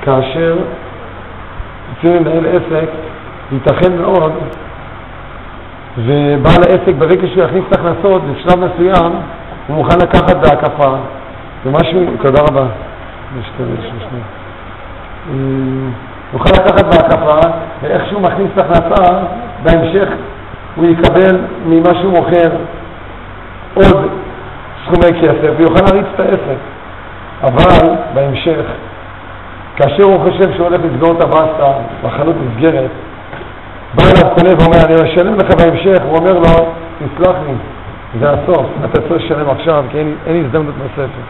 כאשר רוצים לנהל עסק, ייתכן מאוד, ובעל העסק ברגע שהוא יכניס את הכנסות, בשלב מסוים, הוא מוכן לקחת בהקפה. ומשהו, תודה רבה. הוא מוכן לקחת בהקפה, ואיך שהוא מכניס את הכנסה, בהמשך הוא יקבל ממה שהוא מוכר עוד סכומי כסף, ויוכל להריץ את העסק. אבל בהמשך, כאשר הוא חושב שהוא הולך לסגור את הבסטה בחנות מסגרת, בא אליו קונה ואומר, אני אשלם לך בהמשך, הוא אומר לו, תסלח לי, זה הסוף, אתה צריך לשלם עכשיו, כי אין הזדמנות נוספת.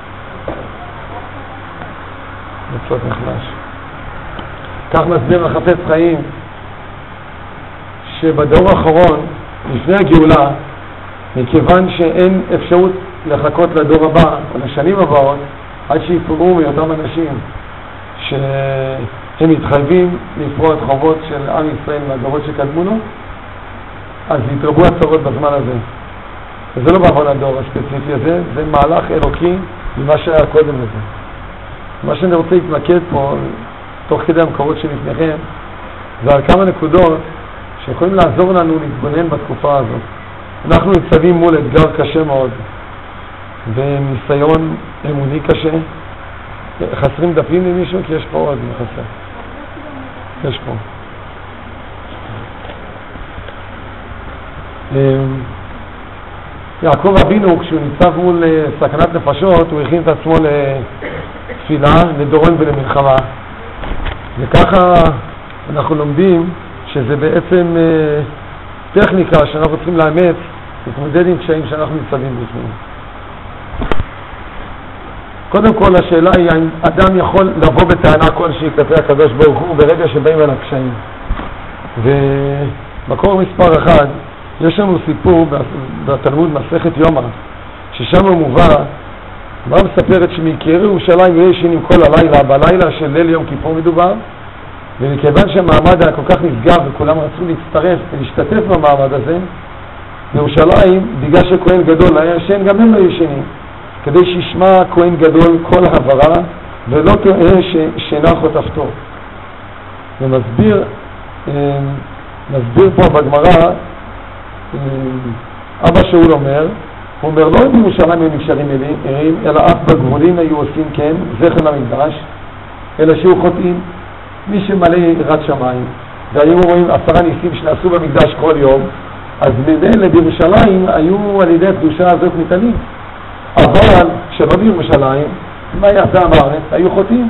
מצוות נחלש. כך מסביר החפץ חיים, שבדור האחרון, לפני הגאולה, מכיוון שאין אפשרות לחכות לדור הבא, או לשנים הבאות, עד שיפרו מאותם אנשים, שהם מתחייבים לפרוע את חובות של עם ישראל מהדורות שקדמו לו, אז יתרבו הצרות בזמן הזה. וזה לא בעוון הדור הספציפי הזה, זה מהלך אלוקי ממה שהיה קודם לזה. מה שאני רוצה להתמקד פה, תוך כדי המקורות שלפניכם, זה על כמה נקודות שיכולים לעזור לנו להתבונן בתקופה הזאת. אנחנו ניצבים מול אתגר קשה מאוד, וניסיון אמוני קשה. חסרים דפים למישהו? כי יש פה עוד מחסר. יש פה. יעקב אבינו, כשהוא ניצב מול סכנת נפשות, הוא הכין את עצמו לתפילה, לדורון ולמלחמה. וככה אנחנו לומדים שזה בעצם טכניקה שאנחנו צריכים לאמץ, להתמודד עם קשיים שאנחנו ניצבים בפניהם. קודם כל השאלה היא האם אדם יכול לבוא בטענה כלשהי כלפי הקדוש ברוך הוא ברגע שבאים אליו קשיים. ומקור מספר 1, יש לנו סיפור בתלמוד מסכת יומא, ששם הוא מובא, מה מספרת שמקרי ירושלים לא ישנים כל הלילה, בלילה של ליל יום כיפור מדובר, ומכיוון שהמעמד היה כל כך נסגר וכולם רצו להצטרף ולהשתתף במעמד הזה, בירושלים, בגלל שכהן גדול היה ישן, גם הם לא ישנים, כדי שישמע כהן גדול כל העברה ולא תראה ששינה חוטפתו. ומסביר פה בגמרא, אבא שאול אומר, הוא אומר, לא בירושלים הם נשארים ערים, אלא אף בגבולים היו עושים כן, זכר למקדש, אלא שהיו חוטאים, מי שמלא יראת שמיים. והיו רואים 10 ניסים שנעשו במקדש כל יום, אז ממילא בירושלים היו על ידי הקדושה הזאת ניתנים. אבל שלא בירושלים, מה יעשה המארץ? היו חוטאים.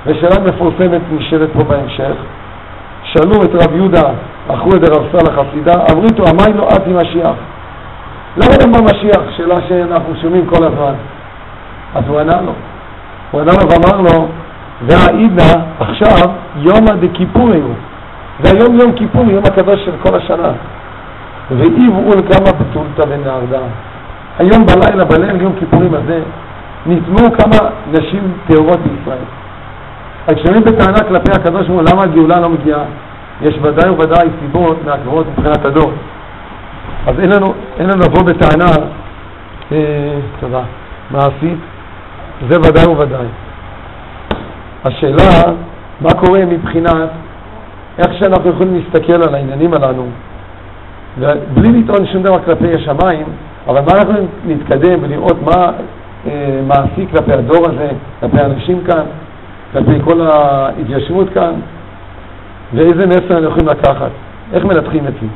ושאלה מפורסמת נשאלת פה בהמשך, שאלו את רב יהודה, אחרו את רב סלח חסידה, אמרו איתו, אמי לא עתי משיח. למה גם במשיח? שאלה שאנחנו שומעים כל הזמן. אז הוא ענה לו. הוא ענה לו ואמר לו, והעידנה עכשיו יום דכיפור היו. והיום יום כיפור, יום הקדוש של כל השנה. ואיברו כמה בתולתא ונהרדה. היום בלילה, בליל יום כיפורים הזה, נטמעו כמה נשים טהורות בישראל. אז כשאומרים בטענה כלפי הקדוש ברוך הוא, למה הגאולה לא מגיעה? יש ודאי וודאי סיבות מהקבועות מבחינת הדור. אז אין לנו לבוא בטענה, תודה, מעשית, זה ודאי וודאי. השאלה, מה קורה מבחינת, איך שאנחנו יכולים להסתכל על העניינים הללו, ובלי לטעון שום דבר כלפי השמיים, אבל מה אנחנו נתקדם ולראות מה מעשי כלפי הדור הזה, כלפי האנשים כאן, כלפי כל ההתיישבות כאן, ואיזה מסר אנחנו יכולים לקחת, איך מנתחים את זה.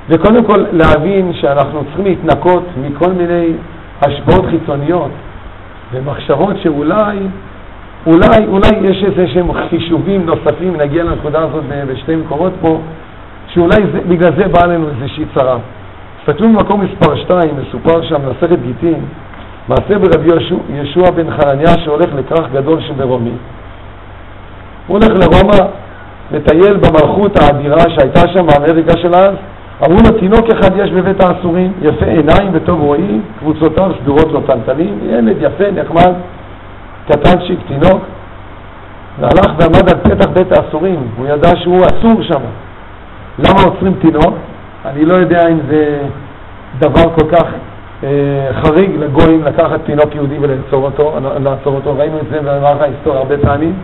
וקודם כל להבין שאנחנו צריכים להתנקות מכל מיני השפעות חיצוניות ומחשבות שאולי יש איזה שהם חישובים נוספים, נגיע לנקודה הזאת בשתי מקורות פה, שאולי בגלל זה בא לנו איזושהי צרה. תסתכלו במקום מספר 2, מסופר שם מסכת גיטין, מעשה ברבי ישוע בן חנניה שהולך לכרך גדול שברומי. הוא הולך לרומא, מטייל במלכות האדירה שהייתה שם באמריקה של אז, אמרו לו, תינוק אחד יש בבית האסורים, יפה עיניים וטוב רואי, קבוצותיו סדורות לו טלטלים, ילד יפה, נחמד, קטנצ'יק, תינוק, והלך ועמד על פתח בית האסורים, הוא ידע שהוא אסור שם. למה עוצרים תינוק? אני לא יודע אם זה דבר כל כך חריג לגויים לקחת תינוק יהודי ולעצור אותו, ראינו את זה במערך ההיסטוריה הרבה פעמים,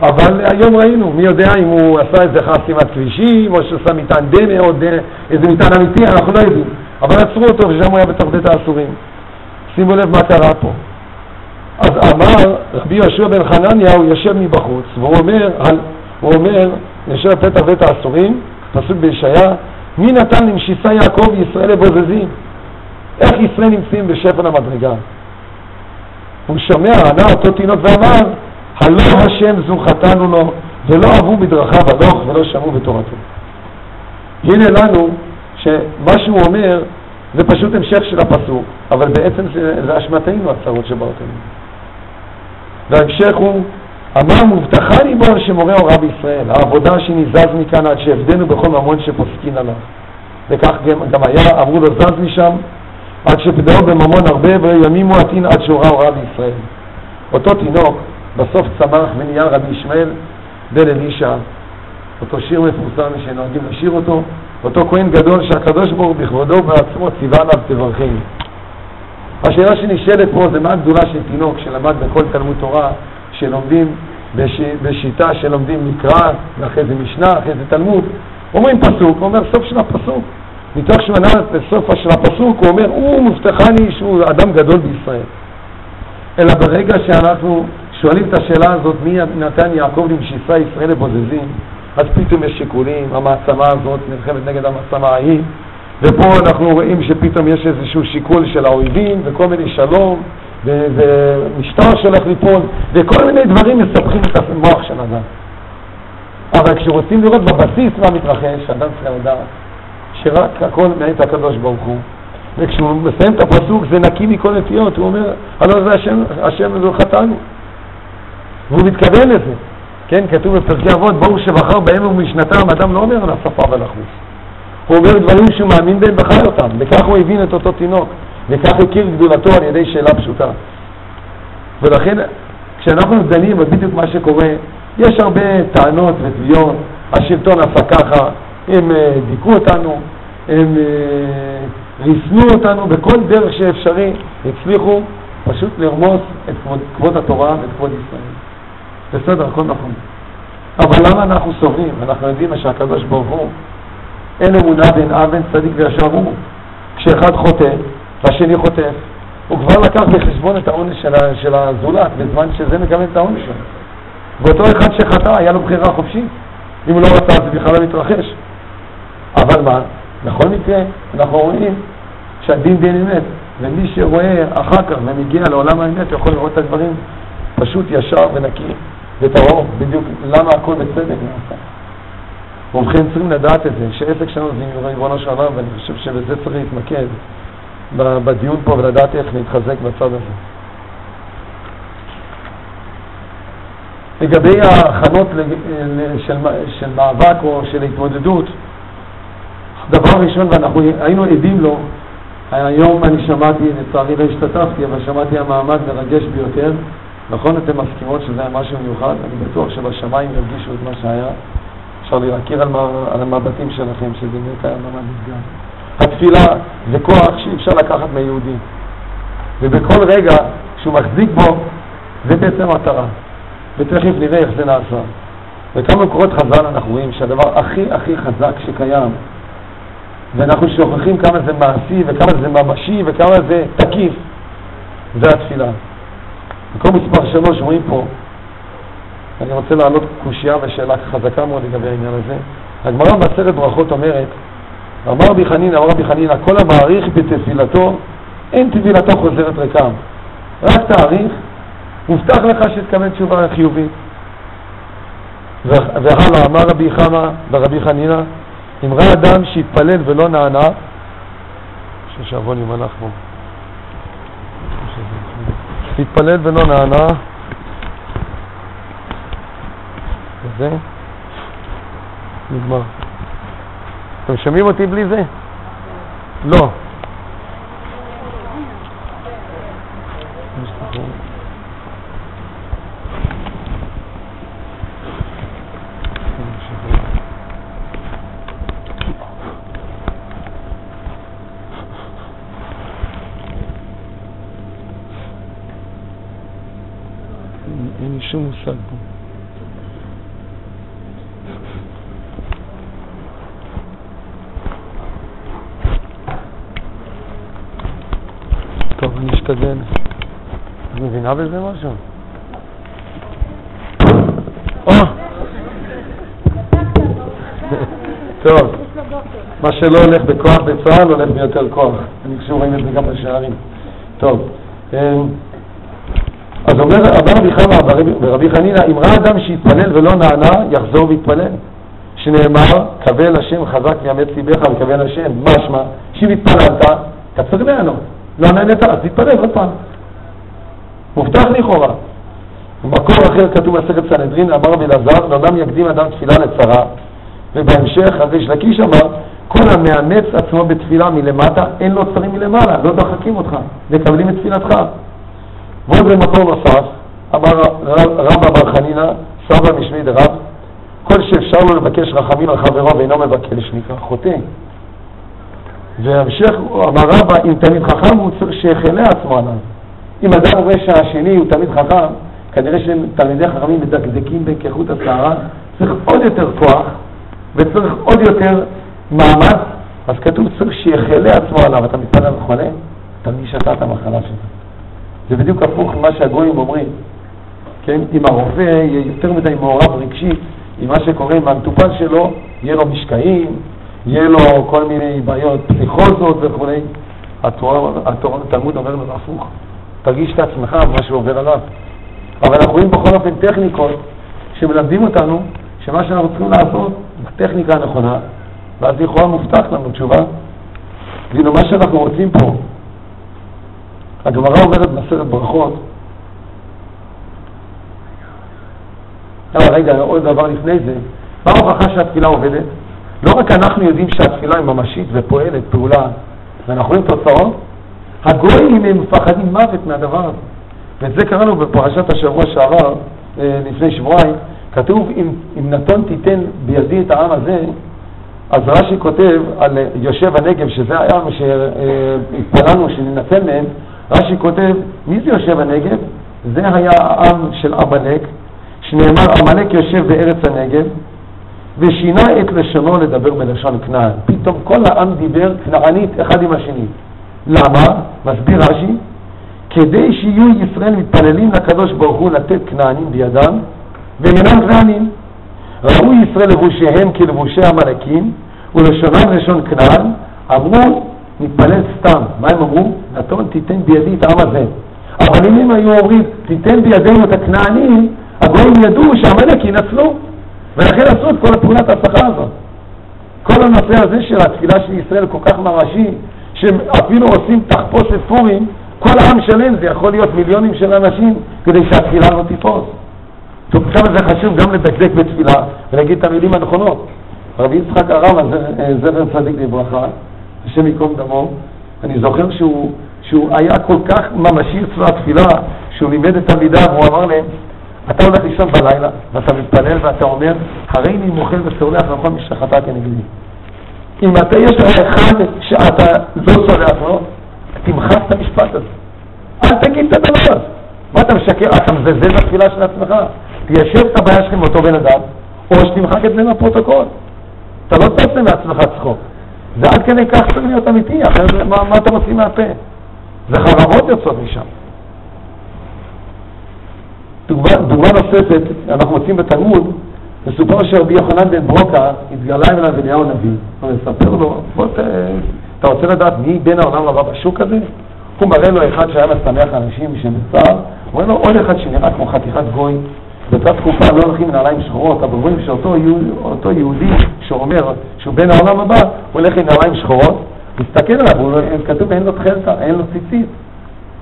אבל היום ראינו, מי יודע אם הוא עשה איזה חסימת כבישים, או שעשה מטען דמה, או איזה מטען אמיתי, אנחנו לא יודעים. אבל עצרו אותו, ושם הוא היה בתוך בית האסורים. שימו לב מה קרה פה. אז אמר רבי יהושע בן חנניה, הוא יושב מבחוץ, והוא אומר, יושב בפתח בית האסורים, פסוק בישעיה, מי נתן למשיסה יעקב ישראל לבוזזים? איך ישראל נמצאים בשפל המדרגה? הוא שומע, ענה אותו תינוק ואמר, הלא השם זו חטאנו לו, ולא אהבו בדרכיו הלוך ולא שמעו בתורתו. הנה לנו שמה שהוא אומר זה פשוט המשך של הפסוק, אבל בעצם זה אשמתנו הצרות שבאות אלינו. וההמשך הוא, אמר מובטחה לי בו שמורה הוראה בישראל, העבודה שניזז מכאן עד שהבדנו בכל ממון שפוסקין עליו. וכך גם היה, אמרו לו זז משם, עד שפדאו בממון הרבה וימים מועטין עד שהוראה הוראה בישראל. אותו תינוק בסוף צמח ונהיה רבי ישמעאל בן אלישע, אותו שיר מפורסם שנוהגים לשיר אותו כהן גדול שהקדוש ברוך הוא בכבודו ובעצמו ציווה עליו תברכני. השאלה שנשאלת פה זה מה הגדולה של תינוק שלמד בכל תלמוד תורה, שלומדים בשיטה שלומדים מקרא, ואחרי זה משנה, אחרי זה תלמוד, אומרים פסוק, הוא אומר סוף של הפסוק, מתוך שהוא ענה בסוף של הפסוק, הוא אומר, הוא מבטחני שהוא אדם גדול בישראל. אלא ברגע שאנחנו שואלים את השאלה הזאת, מי נתן יעקב למשיסה ישראל לבוזזים, אז פתאום יש שיקולים, המעצמה הזאת נלחמת נגד המעצמה ההיא, ופה אנחנו רואים שפתאום יש איזשהו שיקול של האויבים, וכל מיני שלום, ומשטר שהולך ליפול, וכל מיני דברים מספחים את המוח של אדם. אבל כשרוצים לראות בבסיס מה מתרחש, אדם צריך לדעת שרק הכל מאת הקדוש ברוך הוא. וכשהוא מסיים את הפסוק זה נקי מכל נטיות, הוא אומר, הלא זה השם זו חטאנו. והוא מתכוון לזה. כן, כתוב בפרקי אבות, ברור שבחר בהם ומשנתם, אדם לא אומר על השפה ולחוץ. הוא אומר דברים שהוא מאמין בהם וחי אותם, וכך הוא הבין את אותו תינוק, וכך הכיר גדולתו על ידי שאלה פשוטה. ולכן, כשאנחנו דנים על בדיוק מה שקורה, יש הרבה טענות ותביעות, השלטון עשה ככה, הם דיכאו אותנו, הם ריסנו אותנו בכל דרך שאפשרי, הצליחו פשוט לרמוס את כבוד התורה ואת כבוד ישראל. בסדר, הכל נכון. אבל למה אנחנו סוברים? אנחנו יודעים שהקדוש ברוך הוא אין אמונה בין אבן צדיק וישר הוא. כשאחד חוטא והשני חוטף, הוא כבר לקח בחשבון את העונש של הזולת בזמן שזה מקבל את העונש שלו. ואותו אחד שחטא היה לו בחירה חופשית. אם הוא לא רצה זה בכלל לא מתרחש. אבל מה? בכל מקרה אנחנו רואים שהדין דין אמת, ומי שרואה אחר כך ומגיע לעולם האמת יכול לראות את הדברים פשוט ישר ונקי וטהור, בדיוק למה הכל בצדק נעשה. ובכן צריכים לדעת את זה, שעסק שלנו זה ריבונו של עולם, ואני חושב שבזה צריך להתמקד בדיון פה ולדעת איך להתחזק בצד הזה. לגבי ההכנות של מאבק או של התמודדות, דבר ראשון ואנחנו היינו עדים לו, היום אני שמעתי, לצערי לא השתתפתי, אבל שמעתי המעמד מרגש ביותר. נכון, אתם מסכימות שזה היה משהו מיוחד? אני בטוח שבשמיים ירגישו את מה שהיה. אפשר להכיר על המבטים שלכם, שזה באמת היה ממש נפגע. התפילה זה כוח שאי אפשר לקחת מיהודי. ובכל רגע שהוא מחזיק בו, זה בעצם מטרה. ותכף נראה איך זה נעשה. וכמה קורות חז"ל אנחנו רואים שהדבר הכי חזק שקיים, ואנחנו שוכחים כמה זה מעשי וכמה זה ממשי וכמה זה תקיף, זה התפילה. מקום מספר 3 רואים פה, אני רוצה להעלות קושיה ושאלה חזקה מאוד לגבי העניין הזה. הגמרא בעשרת ברכות אומרת, אמר רבי חנינא, כל המעריך בתפילתו, אין תפילתו חוזרת ריקם. רק תאריך, מובטח לך שתקבל תשובה חיובית. והלאה, אמר רבי חמא ורבי חנינא, אם ראה אדם שהתפלל ולא נענה, ששעבון אם אנחנו התפלל ולא נענה, וזה נגמר. אתם שומעים אותי בלי זה? לא. אין לי שום מושג פה. להשתגל. את מבינה בזה משהו? טוב, מה שלא הולך בכוח בצה"ל הולך ביותר כוח. אני חושב רואים את זה גם בשערים. טוב, אז אומר רבי חמא ורבי חנינא, אם ראה אדם שהתפלל ולא נענה, יחזור ויתפלל. שנאמר, קבל השם חזק מאמץ ליבך וקבל השם. משמע, שאם התפללת, אתה צריך לענות. לא נענית, אז תתפלל עוד פעם. מובטח לכאורה. במקור אחר כתוב מסכת סנהדרין, אמר רבי אלעזר, לאדם יקדים אדם תפילה לצרה, ובהמשך ריש לקיש אמר, כל המאמץ עצמו בתפילה מלמטה, אין לו צרים מלמעלה, לא דוחקים אותך, מקבלים את תפילתך. ועוד במקור נוסף, אמר רבא בר חנינא, סבא משמי דרב, כל שאפשר לו לבקש רחמים על חברו ואינו מבקש נקרא חוטא. והמשך אמר רבא, אם תלמיד חכם הוא צריך שיחלה עצמו עליו. אם אדם רואה שהשני הוא תלמיד חכם, כנראה שתלמידי חכמים מדקדקים בכיחות השערה, צריך עוד יותר כוח וצריך עוד יותר מאמץ, אז כתוב צריך שיחלה עצמו עליו. אתה מתפלל לחולה, תמיד שתה את המחלה שלך. זה בדיוק הפוך ממה שהגויים אומרים, כן? אם הרופא יהיה יותר מדי מעורב רגשית עם מה שקורה עם המטופל שלו, יהיה לו משקעים, יהיה לו כל מיני בעיות פסיכוזות וכו'. התלמוד אומר לו הפוך, תרגיש את עצמך במה שעובר עליו. אבל אנחנו רואים בכל אופן טכניקות שמלמדים אותנו שמה שאנחנו צריכים לעשות בטכניקה הנכונה, ואז לכאורה מובטח לנו תשובה. ואילו מה שאנחנו רוצים פה, הגמרא אומרת בסרט ברכות, רגע, עוד דבר לפני זה, מה ההוכחה שהתפילה עובדת? לא רק אנחנו יודעים שהתפילה היא ממשית ופועלת פעולה, ואנחנו רואים תוצאות, הגויים הם מפחדים מוות מהדבר הזה. ואת זה קראנו בפרשת השבוע שעבר, לפני שבועיים, כתוב, אם נתון תיתן בידי את העם הזה, אז רש"י כותב על יושב הנגב, שזה העם שהתפללנו שננצל מהם, רש"י כותב, מי זה יושב הנגב? זה היה העם של עמלק, שנאמר, עמלק יושב בארץ הנגב, ושינה את לשונו לדבר בלשון כנען. פתאום כל העם דיבר כנענית אחד עם השני. למה? מסביר רש"י, כדי שיהיו ישראל מתפללים לקדוש ברוך הוא לתת כנענים בידם, והם אינם כנענים. ראו ישראל לבושיהם כלבושי עמלקים, ולשונם לשון כנען, אמרו, נתפלל סתם. מה הם אמרו? נתון תיתן בידי את העם הזה. אבל אם הם היו אומרים, תיתן בידינו את הכנענים, הגויים ידעו שהעמלק ינצלו, ולכן עשו את כל הפעולת ההצלחה הזאת. כל הנושא הזה של התפילה של ישראל כל כך ממשי, שאפילו עושים תחפושת פורים, כל העם שלם, זה יכול להיות מיליונים של אנשים, כדי שהתפילה לא תיפוס. טוב, כמה זה חשוב גם לדקדק בתפילה, ולהגיד את המילים הנכונות. רבי יצחק הרב, זכר צדיק לברכה, השם יקום דמו, אני זוכר שהוא היה כל כך ממשי אצלו התפילה, שהוא לימד את תלמידיו, והוא אמר להם, אתה הולך לישון בלילה, ואתה מתפלל ואתה אומר, הריני מוכל וסולח לכל משחטא כנגדי. אם אתה יש לך אחד שאתה לא סולח לו, תמחק את המשפט הזה. אל תגיד את הדבר הזה. מה אתה משקר? אתה מזלזל בתפילה של עצמך. תיישב את הבעיה שלכם באותו בן אדם, או שתמחק את זה מהפרוטוקול. אתה לא תעשה מעצמך צחוק. זה עד כדי כך צריך להיות אמיתי, אחרי מה אתה מוציא מהפה? זה חרמות יוצאות משם. דוגמה נוספת, אנחנו מוצאים בתלמוד, מסופר שרבי יוחנן בן ברוקה התגלה אליו אליהו הנביא, ומספר לו, אתה רוצה לדעת מי בין העולם לבא בשוק הזה? הוא מראה לו אחד שהיה משמח אנשים שמצר, הוא אומר לו עוד אחד שנראה כמו חתיכת גוי, באותה תקופה לא הולכים עם נעליים שחורות, אבל רואים שאותו יהודי שאומר שהוא בין העולם הבא, הוא הולך עם נעליים שחורות, מסתכל עליו, כתוב אין לו תחלתא, אין לו ציצית.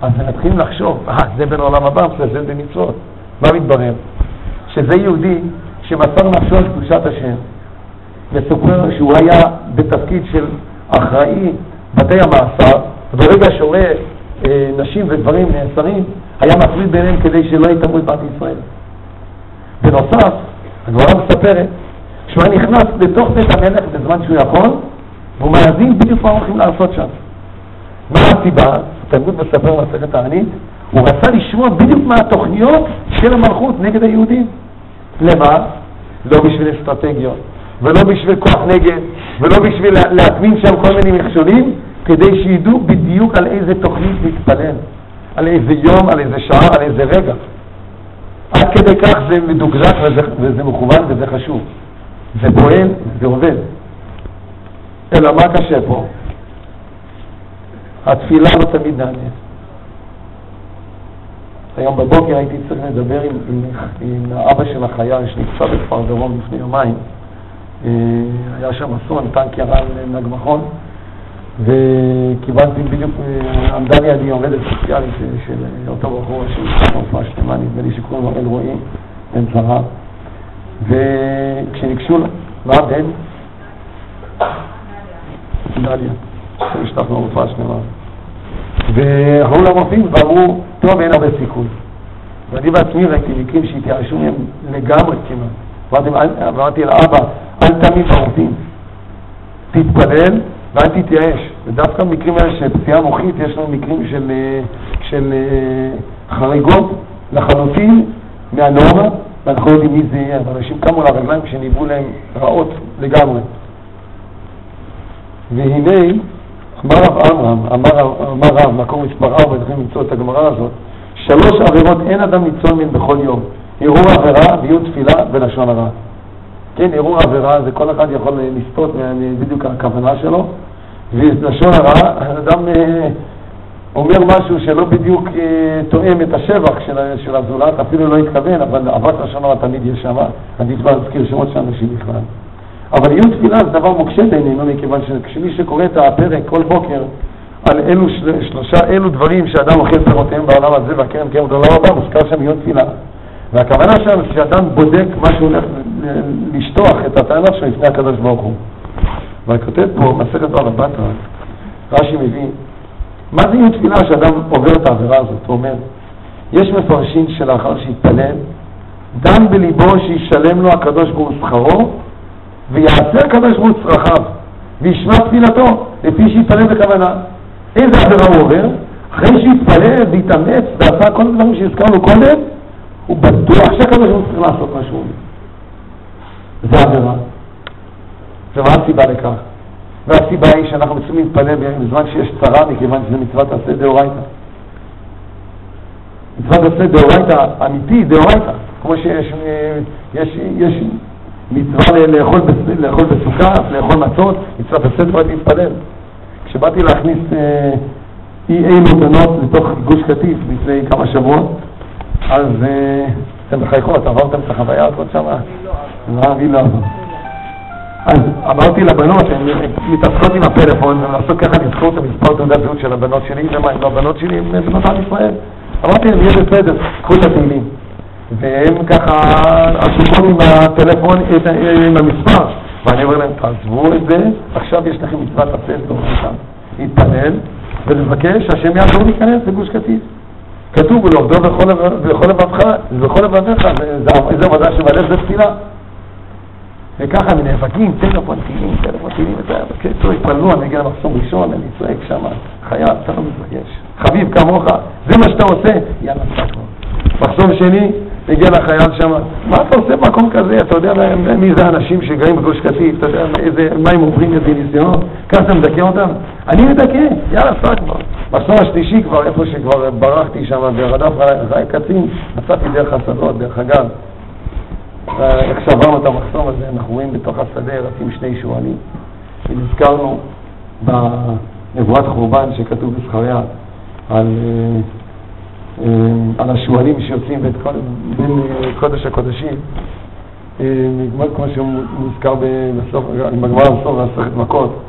אז מתחילים לחשוב, זה בין העולם הבא, זה במצוות. מה מתברר? שזה יהודי שמסר נפשו על קדושת השם, וסופר שהוא היה בתפקיד של אחראי בתי המאסר, וברגע שרואה נשים ודברים נאסרים, היה מפריד ביניהם כדי שלא יתאמו את בת ישראל. בנוסף, הגמרא מספרת שהוא היה נכנס לתוך בית המלך בזמן שהוא יכול, והוא מאזין בדיוק מה הולכים לעשות שם. מה הסיבה? תלמוד מספר מסכת תענית, הוא רצה לשמוע בדיוק מה התוכניות של המלכות נגד היהודים. למה? לא בשביל אסטרטגיות, ולא בשביל כוח נגד, ולא בשביל להטמין שם כל מיני מכשולים, כדי שידעו בדיוק על איזה תוכנית להתפלל. על איזה יום, על איזה שעה, על איזה רגע. עד כדי כך זה מדוקדק וזה מכוון וזה חשוב. זה פועל, זה עובד. אלא מה קשה פה? התפילה לא תמיד נענית. היום בבוקר הייתי צריך לדבר עם האבא של החייל שנפצע בכפר דרום לפני יומיים. היה שם אסון, טנק ירה על נגמחון, וקיבלתי בדיוק, עמדה לידי עובדת סוציאלית של אותו בחור של רופאה שלמה, נדמה לי שקוראים לו אלרועי, בן זהב, וכשניגשו לה, מה בן? דליה, שהשתחנו רופאה שלמה. ואחרו לרופאים ואמרו, טוב, אין הרבה סיכוי. ואני בעצמי ראיתי מקרים שהתייאשו מהם לגמרי כמעט. ואמרתי לאבא, אל תמיד ברופאים, תתפלל ואל תתייאש. ודווקא במקרים האלה של פציעה מוחית, יש לנו מקרים של חריגות לחלוטין מהנורמה, ואנחנו יודעים מי זה יהיה. ואנשים קמו לרגליים כשניבאו להם רעות לגמרי. והנה, אמר רב עמרם, אמר רב, מקום מספר 4, צריכים למצוא את הגמרא הזאת, 3 עבירות אין אדם ניצול מן בכל יום. ערעור עבירה, ביום תפילה ולשון הרע. כן, ערעור עבירה זה כל אחד יכול לספוט בדיוק הכוונה שלו, ולשון הרע, האדם אומר משהו שלא בדיוק תואם את השבח של הזולת, אפילו לא התכוון, אבל אבק לשון הרע תמיד יש שם, עדיף לא להזכיר שמות של אנשים בכלל. אבל יום תפילה זה דבר מוקשה בעינינו, מכיוון שכשמי שקורא את הפרק כל בוקר על אלו דברים שאדם אוכל פירותיהם בעולם הזה והקרן קרן בעולם הבא, מוזכר שם יום תפילה. והכוונה שם שאדם בודק מה שהוא הולך לשטוח את הטענות שלו לפני הקדוש ברוך הוא. וכותב פה מסכת בבא בתרא, רש"י מביא, מה זה יום תפילה שאדם עובר את העבירה הזאת? הוא אומר, יש מפרשים שלאחר שיתפלל, דן בליבו שישלם לו הקדוש ברוך הוא שכרו, ויעשה הקדוש ברוך הוא צרכיו, וישמע תפילתו, לפי שיתפלל בכוונה. איזה עבירה הוא עובר? אחרי שיתפלל והתאמץ ועשה כל הדברים שהזכרנו קודם, הוא בטוח שהקדוש ברוך הוא צריך לעשות משהו. זה עבירה. ומה הסיבה לכך? והסיבה היא שאנחנו צריכים להתפלל בזמן שיש צרה, מכיוון שזה מצוות עשה דאורייתא. מצוות עשה דאורייתא אמיתי, דאורייתא. כמו שיש מצווה לאכול בסוכה, לאכול מצות, מצוות עשה דאורייתא להתפלל. כשבאתי להכניס אילו בנות לתוך גוש קטיף לפני כמה שבועות, אז אתם בחייכות, עברתם את החוויה הזאת שם? לא. אז אמרתי לבנות, הן מתעסקות עם הפלאפון, ומנסות ככה לזכור את המספר תעודת זהות של הבנות שלי, ומה, אם לא הבנות שלי, הן בנות עם ישראל. אמרתי להם, יהיה בסדר, קחו את התהילים. והם ככה עסוקות עם הטלפון, עם המספר. ואני אומר להם, תעזבו את זה, עכשיו יש לכם מצוות עשה דאורייתא. להתפלל ולבקש שהשם יעזור להיכנס לגוש קטיף. כתוב ולעובדו בכל לבבך, בכל לבביך, זה עבודה שבלב זה תפילה. וככה מנאבקים, טלפון תהילים, בקיצור התפללו, אני אגיע למחסום ראשון, אני צועק שם, חייב, אתה לא מתרגש. חביב כמוך, זה מה שאתה עושה, יאללה, סתכו. מחסום שני, הגיע לחייל שם, מה אתה עושה במקום כזה? אתה יודע מי זה האנשים שגרים בגוש קטיף, אתה יודע מה הם עוברים את ניסיונות? ככה אתה מדכא אותם? אני מדכא, יאללה, סתכו. מחסום השלישי כבר, איפה שכבר ברחתי שם, ברדף חי קצין, מצאתי דרך השדות, דרך הגב. איך שעברנו את המחסום הזה, אנחנו רואים בתוך השדה, רצים 2 שועלים. ונזכרנו בנבואת חורבן שכתוב בזכריה על השועלים שיוצאים בין קודש הקודשים. כמו שמוזכר בגמרא בסוף מסכת מכות,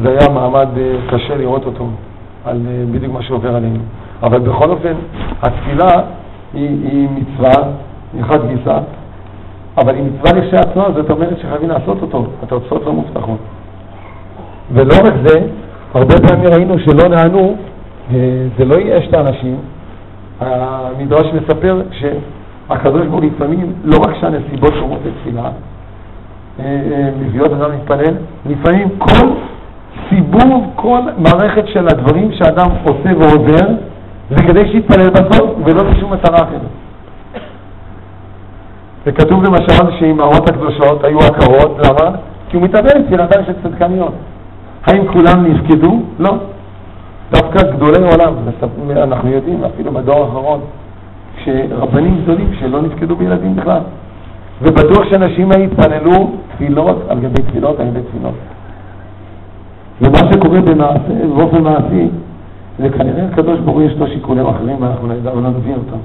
זה היה מעמד קשה לראות אותו, על בדיוק מה שעובר עלינו. אבל בכל אופן, התפילה היא מצווה, מחד גיסא, אבל היא מצווה לשעצמה, זאת אומרת שחייבים לעשות אותו, התוצאות לא מובטחות. ולא רק זה, הרבה פעמים ראינו שלא נענו, זה לא יש את האנשים. המדרש מספר שהקדוש ברוך הוא לפעמים, לא רק שהנסיבות קוראות לתפילה, מביאות אדם להתפלל, לפעמים כל סיבוב, כל מערכת של הדברים שאדם עושה ועובר, זה כדי שיתפלל בסוף ולא בשום מטרה אחרת. וכתוב למשל שהאימהות הקדושות היו עקרות, למה? כי הוא מתאבל תפילתן של צדקניות. האם כולם נפקדו? לא. דווקא גדולי עולם, אנחנו יודעים, אפילו בדור האחרון, שרבנים גדולים שלא נפקדו בילדים בכלל. ובטוח שאנשים התפללו תפילות על גבי תפילות, על גבי תפילות. ומה שקורה באופן מעשי, זה כנראה הקדוש ברוך הוא יש לו שיקולים אחרים ואנחנו לא נבין אותם.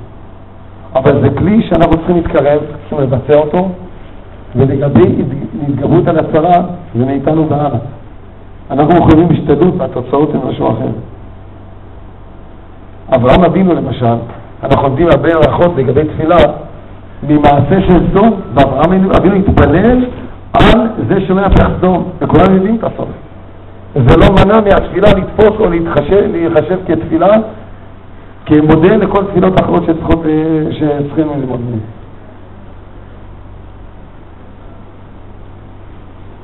אבל זה כלי שאנחנו צריכים להתקרב, צריכים לבצע אותו, ולגבי התגברות על הצרה, זה מאיתנו בארץ. אנחנו יכולים השתדלות והתוצאות הן משהו אחר. אברהם אבינו למשל, אנחנו עומדים הרבה הערכות לגבי תפילה, ממעשה של סדום, ואברהם אבינו התפלל על זה שלא יפך סדום, וכולנו יודעים את הסוף. זה לא מנע מהתפילה לתפוס או להיחשב כתפילה, כמודל לכל תפילות אחרות שצריכים ללמוד מהם.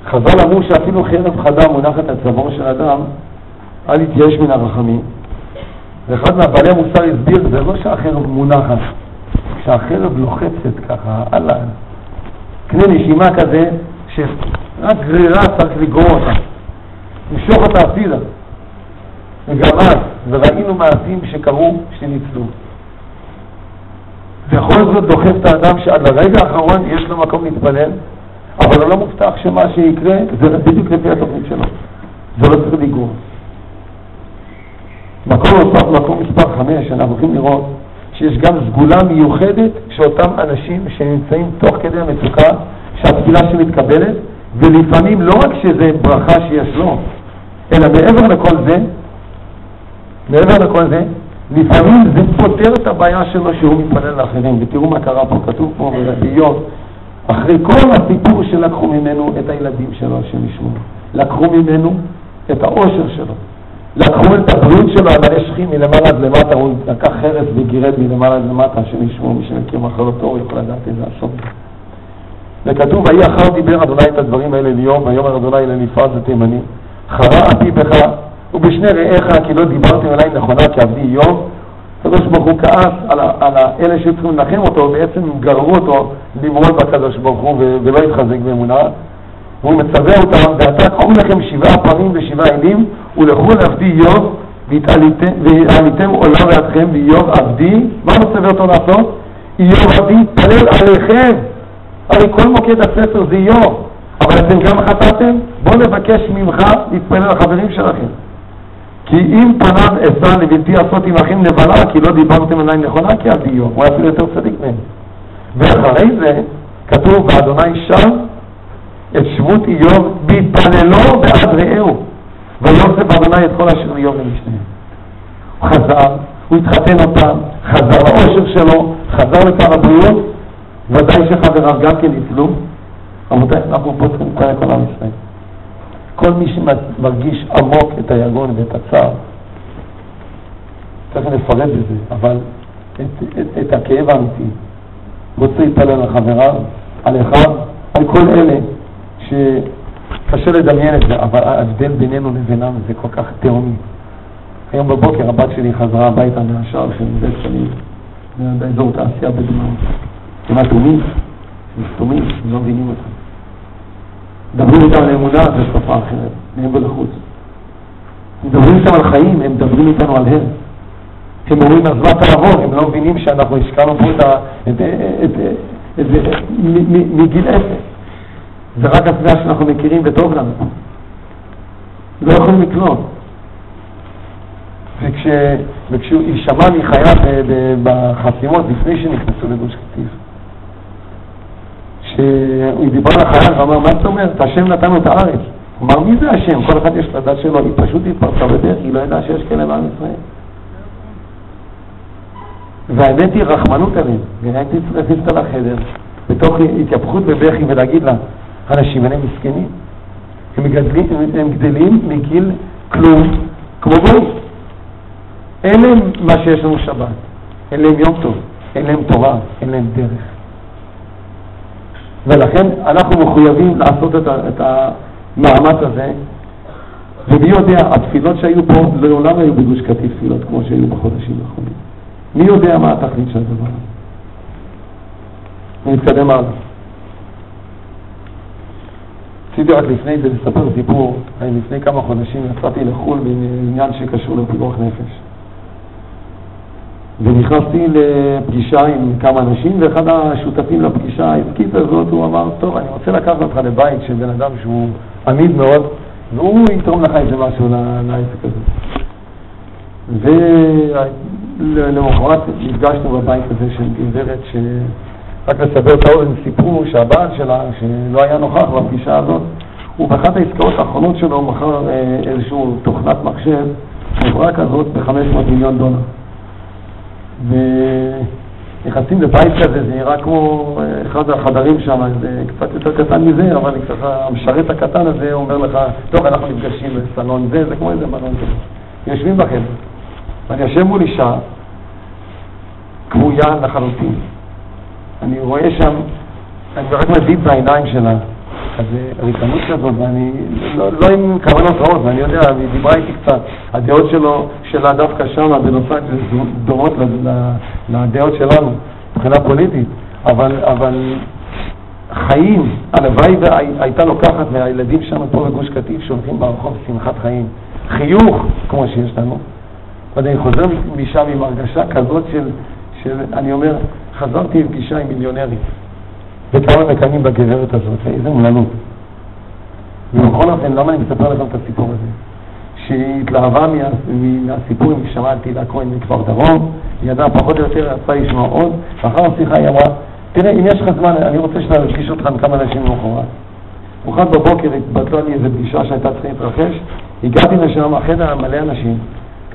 חז"ל אמרו שאפילו חרב חדה מונחת על צווארו של אדם, אל יתייאש מן הרחמים. ואחד מהבעלי המוסר הסביר, זה לא שהחרב מונחת, כשהחרב לוחצת ככה, הלאה, קנה נשימה כזה, שרק גרירה צריך לגרור אותה, למשוך אותה הצידה. וגם אז, וראינו מעשים שקרו, שניצלו. בכל זאת דוחף את האדם שעד לרגע האחרון יש לו מקום להתפלל, אבל הוא לא מובטח שמה שיקרה זה בדיוק לפי התוכנית שלו. זה לא צריך לגרור. מקום נוסף, מקום מספר 5, אנחנו הולכים לראות שיש גם סגולה מיוחדת שאותם אנשים שנמצאים תוך כדי המצוקה, שהתפילה שמתקבלת, ולפעמים לא רק שזה ברכה שיש לו, אלא מעבר לכל זה, לפעמים זה פותר את הבעיה שלו שהוא מתפלל לאחרים. ותראו מה קרה פה, כתוב פה באיוב, אחרי כל הסיפור שלקחו ממנו את הילדים שלו שנשמעו, לקחו ממנו את האושר שלו, לקחו את הבריאות שלו על האשכים מלמעלה עד למטה, הוא לקח חרס וגירד מלמעלה עד למטה, שנשמעו מי שמכיר מחלתו, הוא יכול לדעת איזה אסון. וכתוב, ויהי אחר דיבר אדוני את הדברים האלה ליום, ויאמר אדוני לאליפז התימני, חרה אפי בך ובשני רעיך, כי לא דיברתם אליי נכונה כעבדי איוב. הקדוש ברוך הוא כעס על אלה שצריכים לנחם אותו, בעצם גררו אותו למרוד בקדוש ברוך הוא ולא התחזק באמונה. והוא מצווה אותם, ועתה קחו לכם 7 פרים ו7 אלים, ולכו לעבדי איוב, והעליתם עולה בידכם באיוב עבדי. מה מצווה אותו לעשות? איוב עבדי יתפלל עליכם. הרי כל מוקד הספר זה איוב, אבל אתם גם חטאתם, בואו נבקש ממך להתפלל על החברים שלכם. כי אם פניו אסה לבלתי עשות עמכם נבלה, כי לא דיברתם עליי נכונה כעבדי איוב. הוא היה אפילו יותר צדיק מהם. ואחרי זה כתוב, ואדוני שם את שבות איוב בהתפללו בעד רעהו, ויוסף אדוני את כל אשר איוב למשניהם. הוא חזר, הוא התחתן אותם, חזר לאושר שלו, חזר לשר הבריאות, ודאי שחבריו גם כן יצלו. רבותיי, אנחנו פה צריכים לקרוא כל עם ישראל. כל מי שמרגיש עמוק את היגון ואת הצער, צריך לפרט בזה, אבל את הכאב האמיתי, רוצה להתפלל על חבריו, על אחד, על כל אלה שקשה לדמיין את זה, אבל ההבדל בינינו לבינם זה כל כך תאומי. היום בבוקר הבת שלי חזרה הביתה מהשער של בית חולים, באזור תעשייה בדמעות. הם אטומים, מסתומים, לא מבינים אותם. מדברים איתם על אמונה, זה שפה אחרת, מהם ולחוץ. מדברים איתם על חיים, הם מדברים איתנו על הם. הם אומרים, אז מה תעבור? הם לא מבינים שאנחנו השקענו פה את זה מגיל 0. זה רק הסביבה שאנחנו מכירים וטוב לנו. לא יכולים לקלוט. וכשהוא יישמע מחייו בחסימות לפני שנכנסו לגוש קטיף, שהוא דיבר לחייל ואמר, מה זאת אומרת? השם נתנו את הארץ. הוא אמר, מי זה השם? כל אחד יש לדת שלו. היא פשוט התפרצה בדרך, היא לא ידעה שיש כאלה בעם ישראל. והאמת היא רחמנות עליהם. והייתי צריך להכניס לחדר, בתוך התייפכות בבכי ולהגיד לה, אנשים האלה מסכנים. הם גדלים מגיל כלום, כמו בוי. אין להם מה שיש לנו שבת. אין להם יום טוב. אין להם תורה. אין להם דרך. ולכן אנחנו מחויבים לעשות את המאמץ הזה, ומי יודע, התפילות שהיו פה לעולם היו בגוש קטיף תפילות כמו שהיו בחודשים האחרונים. מי יודע מה התכלית של הדבר הזה? נתקדם הלאה. רציתי רק לפני זה לספר סיפור. לפני כמה חודשים יצאתי לחול בעניין שקשור לפיקוח נפש. ונכנסתי לפגישה עם כמה אנשים, ואחד השותפים לפגישה העסקית הזאת, הוא אמר, טוב, אני רוצה לקחת אותך לבית של בן אדם שהוא עמיד מאוד, והוא יתרום לך איזה משהו לעסק הזה. ולמחרת נפגשנו בבית הזה של גברת, רק לסבר את האוזן, סיפרו שהבעל שלה, שלא היה נוכח בפגישה הזאת, הוא באחת העסקאות האחרונות שלו מכר איזשהו תוכנת מחשב, חברה כזאת ב$500 מיליון. ונכנסים לבית כזה, זה נראה כמו אחד החדרים שם, זה קצת יותר קטן מזה, אבל ככה המשרת הקטן הזה אומר לך, טוב, אנחנו נפגשים בסלון זה כמו איזה מלון כזה. יושבים בחדר, ואני יושב מול אישה, כבויה לחלוטין. אני רואה שם, אני רק מזיד בעיניים שלה, כזה ריקנות כזאת, ואני לא עם כוונות רעות, ואני יודע, היא דיברה איתי קצת, הדעות שלה דווקא שם, בנוסף דומות לדעות שלנו, מבחינה פוליטית, אבל חיים, הלוואי והייתה לוקחת מהילדים שלנו פה בגוש קטיף שהולכים ברחוב שמחת חיים, חיוך כמו שיש לנו, ואני חוזר משם עם הרגשה כזאת של אני אומר, חזרתי לפגישה עם מיליונרים, וכמה מקיימים בגברת הזאת, איזה מולנות. ובכל אופן, למה אני מספר לכם את הסיפור הזה? שהיא התלהבה מהסיפור עם שמעתי לה כהן מכפר דרום, היא ידעה פחות או יותר, רצה לשמוע עוד, ואחר השיחה היא אמרה, תראה, אם יש לך זמן, אני רוצה להפגיש אותך עם כמה אנשים למחרת. ואחד בבוקר התבטלה לי איזו פגישה שהייתה צריכה להתרחש, הגעתי לשם, החדר מלא אנשים,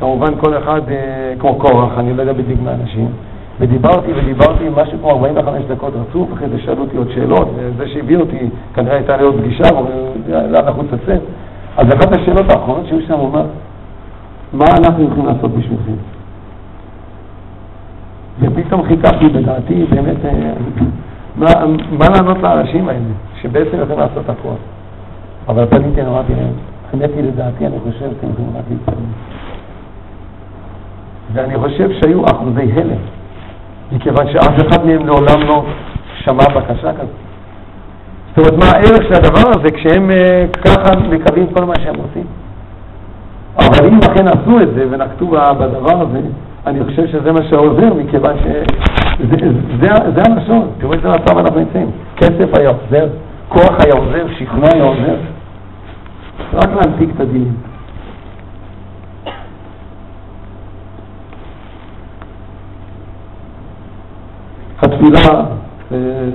כמובן כל אחד כמו קורח, אני לא יודע בדיוק מהאנשים, ודיברתי משהו כמו 45 דקות רצוף, אחרי זה שאלו אותי עוד שאלות, וזה שהביא אותי כנראה הייתה לי עוד פגישה, ולאן אנחנו תצאת. אז אחת השאלות האחרונות שהוא שם אומר, מה אנחנו יכולים לעשות בשבילכם? ופתאום חיככתי בדעתי, באמת, מה לענות לאנשים האלה, שבעצם יכולים לעשות הכל. אבל פניתי, אמרתי להם, האמת היא לדעתי, אני חושב שאתם יכולים רק להתפלל. ואני חושב שהיו אחוזי הלם. מכיוון שאף אחד מהם לעולם לא שמע בקשה כזאת. זאת אומרת, מה הערך של הדבר הזה כשהם ככה מקבלים כל מה שהם עושים? אבל אם אכן עשו את זה ונקטו בדבר הזה, אני חושב שזה מה שעוזר, מכיוון שזה הלשון. תראו איזה מצב אנחנו נמצאים. כסף היה עוזר, כוח היה עוזר, שכנוע היה עוזר. רק להנפיק את הדינים. התפילה,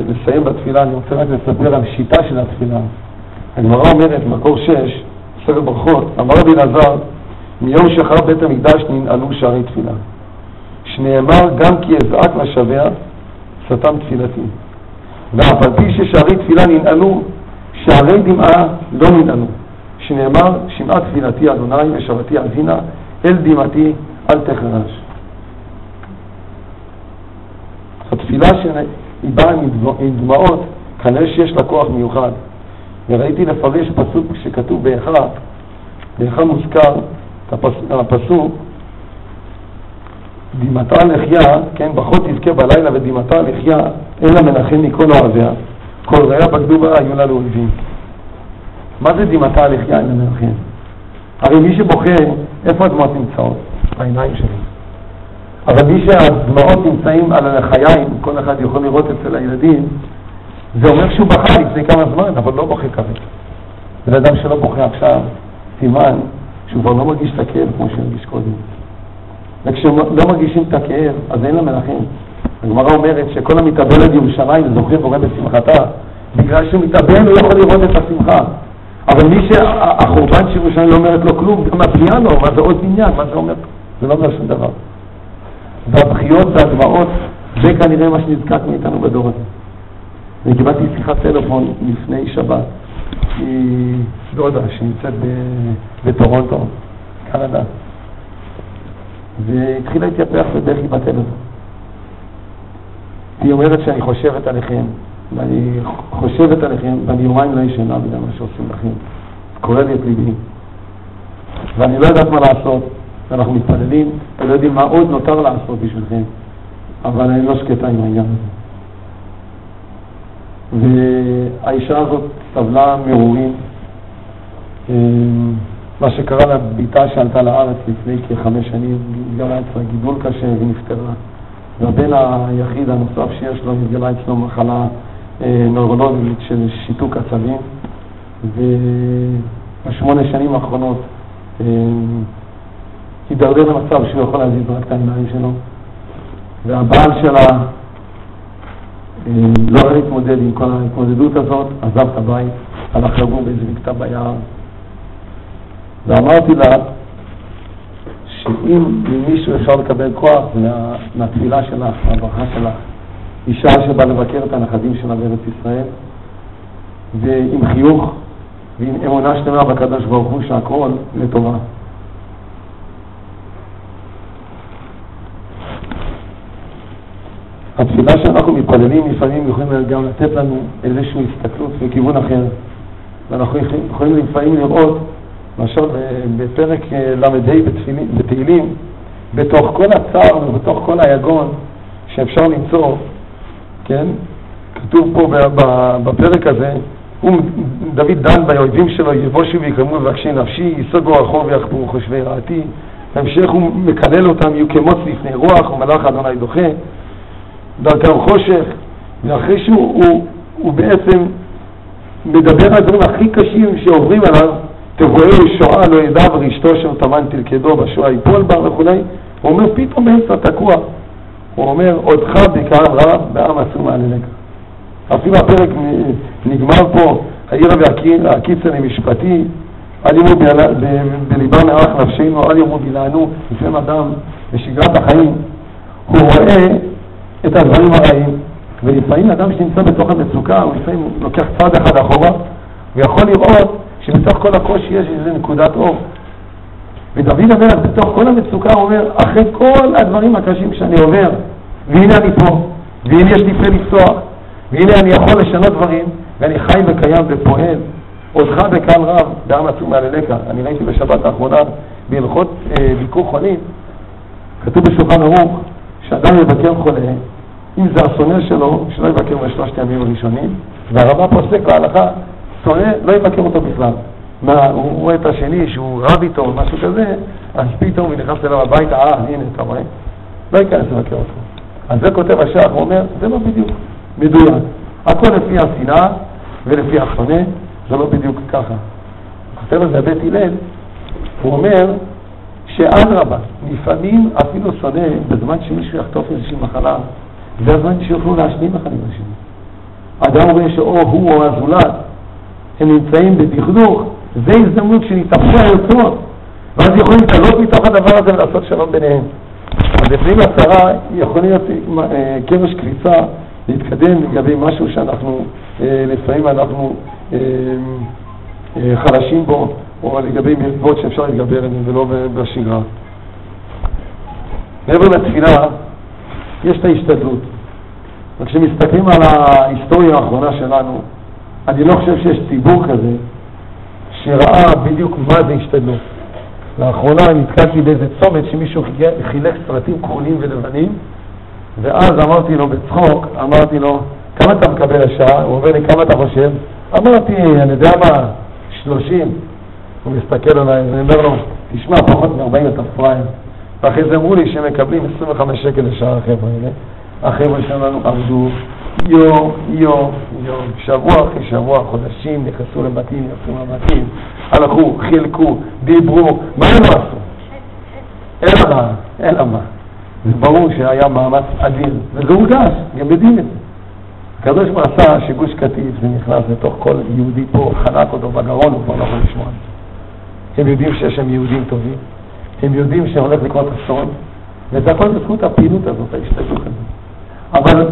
לסיים בתפילה, אני רוצה רק לספר על שיטה של התפילה. הגמרא אומרת, מקור 6, ספר ברכות, אמר רבי אלעזר, מיום שחרב בית המקדש ננעלו שערי תפילה. שנאמר, גם כי אזעק לשבע, סתם תפילתי. ואף על פי ששערי תפילה ננעלו, שערי דמעה לא ננעלו. שנאמר, שמעה תפילתי אדוני ושבתי אזינה, אל דמעתי אל תחרש. התפילה שהיא באה עם דמעות, כנראה שיש לה כוח מיוחד. וראיתי לפרש פסוק שכתוב באחד מוזכר, הפסוק, דמעתה לחיה, כן, בכל תזכה בלילה ודמעתה לחיה, אלא מנחם מכל אוהביה, כל רעיה בגדו בה היו לה לאויבים. מה זה דמעתה לחיה אלא מנחם? הרי מי שבוחר, איפה הדמעות נמצאות? בעיניים שלי. אבל מי שהדמעות נמצאים על הלחיים, כל אחד יכול לראות אצל הילדים, זה אומר שהוא בכה לפני כמה זמן, אבל לא בוכה כרגע. בן אדם שלא בוכה עכשיו, סימן שהוא כבר לא מרגיש את הכאב כמו שהרגיש קודם. וכשלא מרגישים את הכאב, אז אין לה מנחם. הגמרא אומרת שכל המתאבל על ירושלים זוכה בורא בשמחתה, בגלל שהוא מתאבל הוא יכול לראות את השמחה. אבל מי שהחורבן של ירושלים לא אומרת לו כלום, גם הפנייה לו, מה זה עוד בניין, מה זה אומר? זה לא אומר שום דבר. והבחיות והדמעות, זה כנראה מה שנזקק מאיתנו בדור הזה. אני קיבלתי שיחת טלפון לפני שבת, היא דודה שנמצאת בטורונטו, קנדה, והתחילה להתייפח בבכי בטלפון. היא אומרת שאני חושבת עליכם, ואני חושבת עליכם, ואני יומיים לא ישנה בגלל מה שעושים לכם. קורא לי את ליבי. ואני לא יודעת מה לעשות. אנחנו מתפללים, ולא יודעים מה עוד נותר לעשות בשבילכם, אבל אני לא שקטה עם העניין הזה. והאישה הזאת סבלה מרורים. מה שקרה לביתה שעלתה לארץ לפני כ5 שנים, התגלה אצלה גידול קשה ונפטרה. והבן היחיד הנוסף שיש לו, התגלה אצלו מחלה נוירולוגית של שיתוק עצבים, וב8 שנים האחרונות הידרדר למצב שהוא יכול להזיז רק את העיניים שלו, והבעל שלה לא היה להתמודד עם כל ההתמודדות הזאת, עזב את הבית, הלך לגור באיזה מקטע ביער. ואמרתי לה שאם ממישהו אפשר לקבל כוח מהתפילה שלך, מהברכה שלך, אישה שבאה לבקר את הנכדים שלה בארץ ישראל, ועם חיוך ועם אמונה שלמה בקדוש ברוך הוא שהכל לטובה. התפילה שאנחנו מתפללים לפעמים יכולים גם לתת לנו איזושהי הסתכלות בכיוון אחר, ואנחנו יכולים לפעמים לראות למשל בפרק למדי בתהילים, בתוך כל הצער ובתוך כל היגון שאפשר למצוא, כן? כתוב פה בפרק הזה, דוד דן באויבים שלו, יבושו ויקרמו ובקשי נפשי, יסוגו הרחוב ויחפרו חושבי רעתי. בהמשך הוא מקלל אותם, יהיו כמוץ לפני רוח ומלאך אדוני דוחה, דרכם חושך. ואחרי שהוא בעצם מדבר על הדברים הכי קשים שעוברים עליו, תבואהו שואה לא ידע ורשתו אשר תמן תלכדו בשואה יפול בה וכולי, הוא אומר פתאום באמצע תקוע, הוא אומר עודך בקהל רב בעם עצום מעללך. אפילו הפרק נגמר פה, העיר והקיצה למשפטי, אל יאמרו בליבה נערך נפשנו, אל יאמרו בלענו. לפעמים אדם בשגרת החיים הוא רואה את הדברים הרעים, ולפעמים אדם שנמצא בתוך המצוקה הוא לפעמים לוקח צעד אחד אחורה ויכול לראות שבתוך כל הקושי יש איזה נקודת אור. ודוד המלך בתוך כל המצוקה הוא אומר, אחרי כל הדברים הקשים שאני עובר, והנה אני פה, והנה יש לי פה לפתוח, והנה אני יכול לשנות דברים, ואני חי וקיים ופועל, עודך בקהל רב בעם עצום מעללך. אני ראיתי בשבת האחרונה בהלכות ביקור חולים, כתוב בשולחן ערוך שאדם יבקר חולה, אם זה השונא שלו, שלא יבקר בשלושת הימים הראשונים, והרבה פוסק להלכה, שונא לא יבקר אותו בכלל. הוא רואה את השני שהוא רב איתו או משהו כזה, אז פתאום הוא נכנס אליו הביתה, הנה אתה רואה, לא ייכנס לבקר אותו. אז זה כותב השח, הוא אומר, זה לא בדיוק מדויק. הכל לפי השנאה ולפי השונא, זה לא בדיוק ככה. כותב על זה בית הלל, הוא אומר שאדרבה, לפעמים אפילו שונא, בזמן שמישהו יחטוף איזושהי מחלה, זה הזמן שיוכלו להשלים אחד עם השני. אדם רואה שאו הוא או הזולת הם נמצאים בדכדוך, זה הזדמנות שנתהפכו היוצרות, ואז יכולים להתעלות מתוך הדבר הזה ולעשות שלום ביניהם. אז לפנים הצרה יכול להיות קרש קריצה להתקדם לגבי משהו שאנחנו לפעמים אנחנו חלשים בו, או לגבי מלכות שאפשר להתגבר עליהם ולא בשגרה. מעבר לתפילה יש את ההשתדלות. וכשמסתכלים על ההיסטוריה האחרונה שלנו, אני לא חושב שיש ציבור כזה שראה בדיוק מה זה השתדלות. לאחרונה נתקלתי באיזה צומת שמישהו חילק סרטים כחולים ולבנים, ואז אמרתי לו בצחוק, אמרתי לו, כמה אתה מקבל השעה? הוא אומר לי, כמה אתה חושב? אמרתי, אני יודע מה, 30. הוא מסתכל עליי, ואני אומר לו, תשמע, פחות מ-40 אתה פראייר. ואחרי זה אמרו לי שהם מקבלים 25 שקל לשעה החבר'ה האלה. החבר'ה שלנו עבדו יום, שבוע אחרי שבוע, חודשים, נכנסו לבתים, יצאו לבתים, הלכו, חילקו, דיברו, מה הם עשו? אלא מה. זה ברור שהיה מאמץ אדיר, וזה הורגש, גם יודעים את זה. הקדוש ברוך הוא עשה שגוש קטיף, זה נכנס לתוך כל יהודי פה, חנק אותו בגרון, הוא כבר לא יכול לשמוע. הם יודעים שיש שם יהודים טובים, הם יודעים שהולך לקרות אסון, וזה הכל בזכות הפעילות הזאת, ההשתדלות הזאת. אבל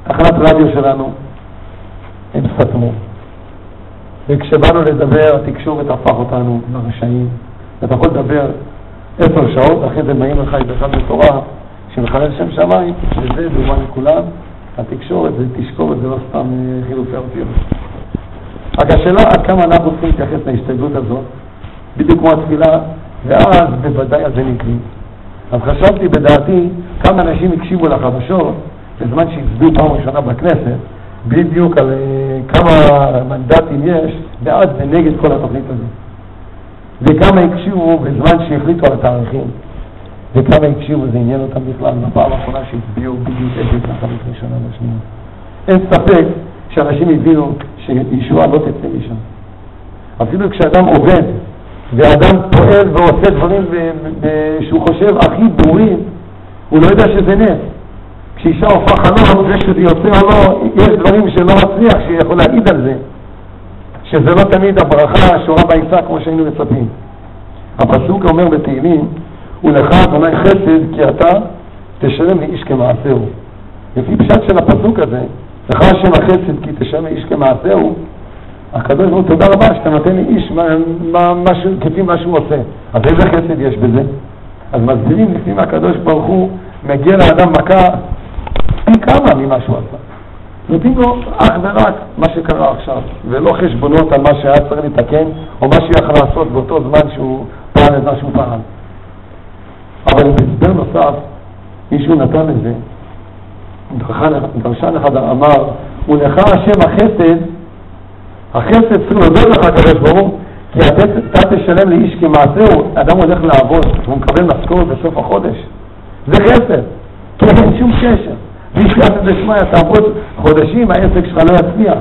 תחנת רדיו שלנו הם סתמו, וכשבאנו לדבר התקשורת הפך אותנו לרשעים. אתה יכול לדבר 10 שעות, אחרי זה מאים לך את אחד בתורה שמחלל שם שמיים, וזה דומה לכולם. התקשורת זה תשקורת, זה לא סתם חילופי אותיות. רק השאלה עד כמה אנחנו צריכים להתייחס להשתדלות הזאת, בדיוק כמו התפילה, ואז בוודאי על זה נקרים. אז חשבתי בדעתי כמה אנשים הקשיבו לחדשות בזמן שהצביעו פעם ראשונה בכנסת, בדיוק על כמה מנדטים יש בעד ונגד כל התוכנית הזאת. וכמה הקשיבו בזמן שהחליטו על התאריכים. וכמה הקשיבו, זה עניין אותם בכלל בפעם האחרונה שהצביעו בדיוק איזה התנחלות ראשונה לשנייה. אין ספק שאנשים הבינו שישועה לא תצא משם. אפילו כשאדם עובד ואדם פועל ועושה דברים שהוא חושב הכי ברורים, הוא לא יודע שזה נס. כשאישה הופך חלום, זה שזה יוצא או לא, יש דברים שלא מצליח שיכול להעיד על זה, שזה לא תמיד הברכה השורה בעיסה כמו שהיינו מצפים. הפסוק אומר בתהילים, ולך אדוני חסד כי אתה תשלם לאיש כמעשהו. לפי פשט של הפסוק הזה, לך השם החסד כי תשלם לאיש כמעשהו, הקדוש ברוך הוא תודה רבה שאתה נותן לאיש כפי מה שהוא עושה. אז איזה חסד יש בזה? אז מסבירים לפי מה הקדוש ברוך הוא מגיע לאדם מכה פי כמה ממה שהוא עשה. נותנים לו אך ורק מה שקרה עכשיו, ולא חשבונות על מה שהיה צריך לתקן, או מה שהוא יכול לעשות באותו זמן שהוא פעל את מה שהוא פעל. אבל בהסבר נוסף, מישהו נתן את זה, דרשן אחד אמר, ולך השם החסד צריך להודות לך הקדוש ברוך הוא, כי אתה תשלם לאיש כמעשהו, אדם הולך לעבוד, והוא מקבל משכורת בסוף החודש. זה חסד, כי אין שום קשר. וישקעת בשמי, תעבוד חודשים, העסק שלך לא יצליח.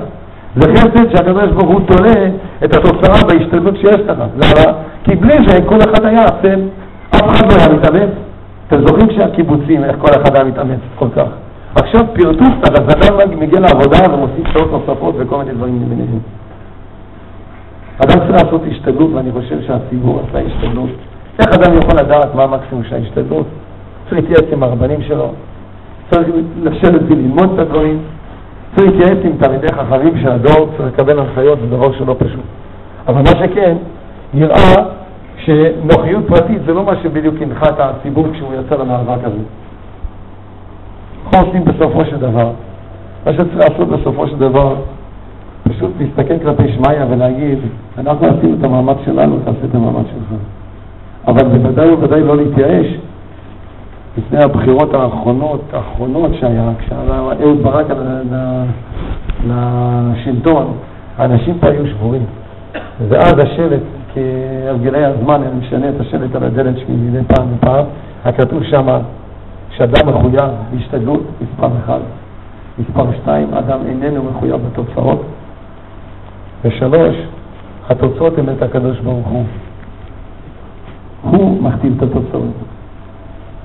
זה חסד שהקדוש ברוך הוא תולה את התוצאה בהשתדלות שיש לך. למה? כי בלי זה כל אחד היה עצם, אף אחד לא היה מתאמץ. אתם זוכרים כשהקיבוצים, איך כל אחד היה מתאמץ כל כך. עכשיו פירטו קצת, אז אדם מגיע לעבודה ומוסיף שעות נוספות וכל מיני דברים למיניהם. אדם צריך לעשות השתדלות, ואני חושב שהציבור עשה השתדלות. איך אדם יכול לדעת מה המקסימום של ההשתדלות? צריך להתייעץ עם הרבנים שלו, צריך לשבת וללמוד את הדברים, צריך להתייעץ עם תלמידי חכמים של הדור, צריך לקבל הנחיות, זה דבר שלא פשוט. אבל מה שכן, נראה שנוחיות פרטית זה לא מה שבדיוק הנחה את הציבור כשהוא יצא למאבק הזה. מה עושים בסופו של דבר? מה שצריך לעשות בסופו של דבר, פשוט להסתכל כלפי שמיה ולהגיד, אנחנו עשינו את המאמץ שלנו, תעשה את המאמץ שלך. אבל בוודאי ובוודאי לא להתייאש. לפני הבחירות האחרונות שהיה, כשהיה אהוד ברק לשלטון, האנשים פה היו שבורים. ואז השלט, כהרגלי הזמן, אני משנה את השלט על הדלת שלי מדי פעם ופעם, הכתוב שם שאדם מחויב בהשתדלות, מספר 1, מספר 2, אדם איננו מחויב בתוצאות, ו3, התוצאות הן את הקדוש ברוך הוא מכתיב את התוצאות.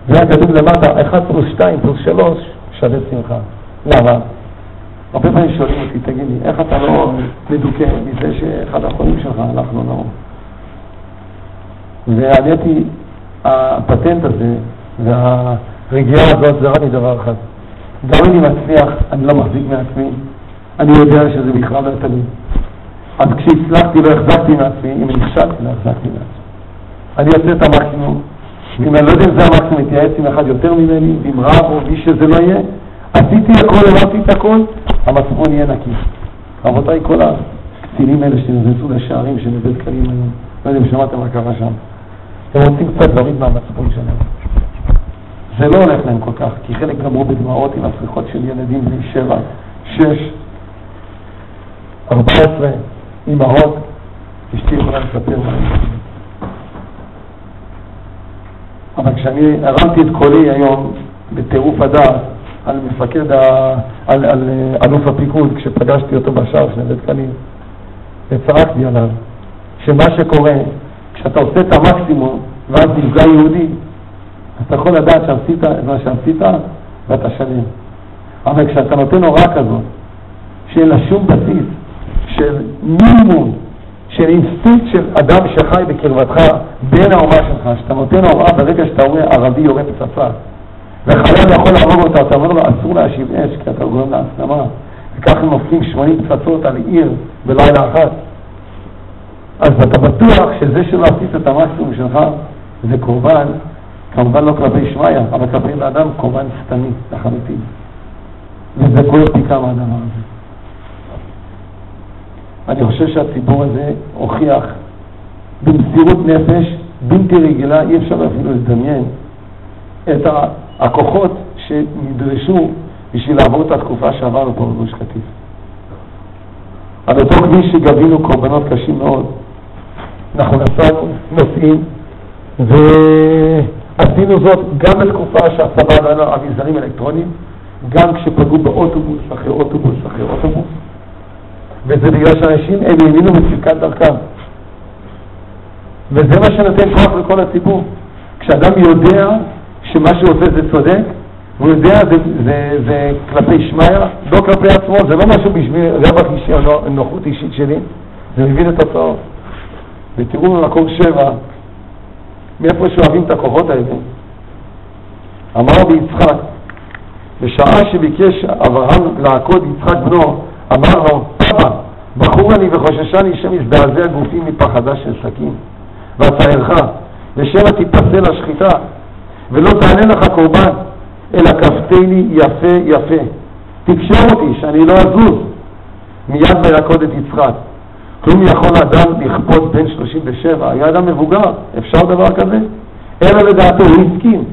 והכתוב למטה, 1 פלוס 2 פלוס 3 שווה שמחה. למה? הרבה פעמים שואלים אותי, תגיד לי, איך אתה לא מדוכא מזה שאחד החולים שלך הלך לו נאור? ועניתי, הפטנט הזה והרגיעה הזאת זה רק מדבר אחד. גם אני מצליח, אני לא מחזיק מעצמי, אני יודע שזה בכלל לא תלוי. אז כשהצלחתי לא החזקתי מעצמי, אם אני נכשלתי לא החזקתי מעצמי. אני עושה את המקסימום, ואם אני לא יודע אם זה המקסימום, מתייעץ עם אחד יותר ממני, עם רב או מי שזה לא יהיה, עשיתי הכל, לא עשיתי הכל, המצפון יהיה נקי. רבותיי, כל הקצינים האלה שנכנסו לשערים של בית קלים היום, לא יודע אם שמעתם מה קרה שם, הם רוצים קצת דברים מהמצפון שלהם. זה לא הולך להם כל כך, כי חלק גמרו בדמעות עם הצריחות של ילדים בני 7, 6, 14, אמהות, אשתי יכולה לספר מה. אבל כשאני הרמתי את קולי היום בטירוף הדעת על מפקד, על אלוף הפיקוד, כשפגשתי אותו בשער של בית קלים, וצעקתי עליו, שמה שקורה, כשאתה עושה את המקסימום, ואז נפגע יהודי, אתה יכול לדעת שעשית מה שעשית, ואתה שלם. אבל כשאתה נותן הוראה כזאת, שאין לה שום בסיס, של מינימום, של אינסטינקט של אדם שחי בקרבתך, בין האומה שלך, שאתה נותן הוראה ברגע שאתה רואה ערבי יורה פצצה, וחייל יכול לעבור אותה, אתה אומר לו, אסור להשיב אש, כי אתה גורם להסלמה. וכך הם מופכים 80 פצצות על עיר בלילה אחת. אז אתה בטוח שזה שלא עשית את המקסימום שלך, זה קורבן, כמובן לא כלפי שמיה, אבל כלפי לאדם קורבן סתמי, לחלוטין. וזה כואב פי כמה הדבר הזה. אני חושב שהציבור הזה הוכיח במסירות נפש בלתי רגילה, אי אפשר אפילו לדמיין את הכוחות שנדרשו בשביל לעבור את התקופה שעברנו פה בגוש קטיף. מתוך מי שגבינו קורבנות קשים מאוד. אנחנו נוסעים ועשינו זאת גם בתקופה שהצבא היה לו אביזרים אלקטרונים, גם כשפגעו באוטובוס אחרי אוטובוס אחרי אוטובוס, וזה בגלל שאנשים הם האמינו בצדקת דרכם, וזה מה שנותן כוח לכל הציבור. כשאדם יודע שמה שהוא עושה זה צודק, הוא יודע זה כלפי שמיה, לא כלפי עצמו, זה לא משהו בשביל רווח אישי או נוחות אישית שלי, זה מביא לתוצאות. ותראו במקום 7, מאיפה שאוהבים את הכוחות האלה. אמר ביצחק, בשעה שביקש אברהם לעקוד יצחק בנו, אמר לו, אבא, בחור אני וחוששני שמזדעזע גופי מפחדה של סכין, ואצערך, ושמא תיפסל השחיטה, ולא תענה לך קורבן, אלא כפתני יפה יפה. תקשר אותי שאני לא אזוז. מיד וילכוד את יצחק. כלום יכול אדם לכפות בן 37, היה אדם מבוגר, אפשר דבר כזה? אלא לדעתו הוא הסכים.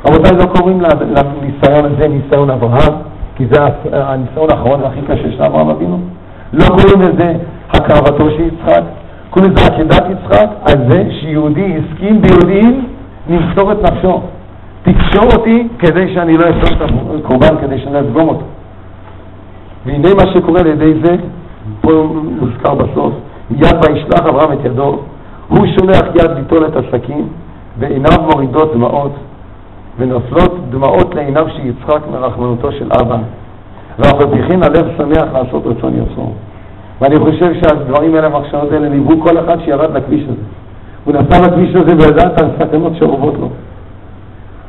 רבותיי, לא קוראים לניסיון הזה ניסיון אברהם, כי זה הניסיון האחרון והכי קשה של אברהם אבינו. לא קוראים לזה הקרבתו של יצחק, קוראים לזה עקדת יצחק, על זה שיהודי הסכים ביודעין למסור את נפשו. תקשור אותי כדי שאני לא אסור את הקורבן, כדי שאני לא אדגום אותו. והנה מה שקורה לידי זה, פה מוזכר בסוף, יד וישלח אברהם את ידו, הוא שולח יד ליטול את הסכין, ועיניו מורידות דמעות, ונופלות דמעות לעיניו של יצחק מרחמנותו של אבא. ואף על פי כן הלב שמח לעשות רצון יוצרו. ואני חושב שהדברים האלה, המחשבות האלה, ליוו כל אחד שירד לכביש הזה. הוא נסע לכביש הזה וידע את הסכנות שאורבות לו.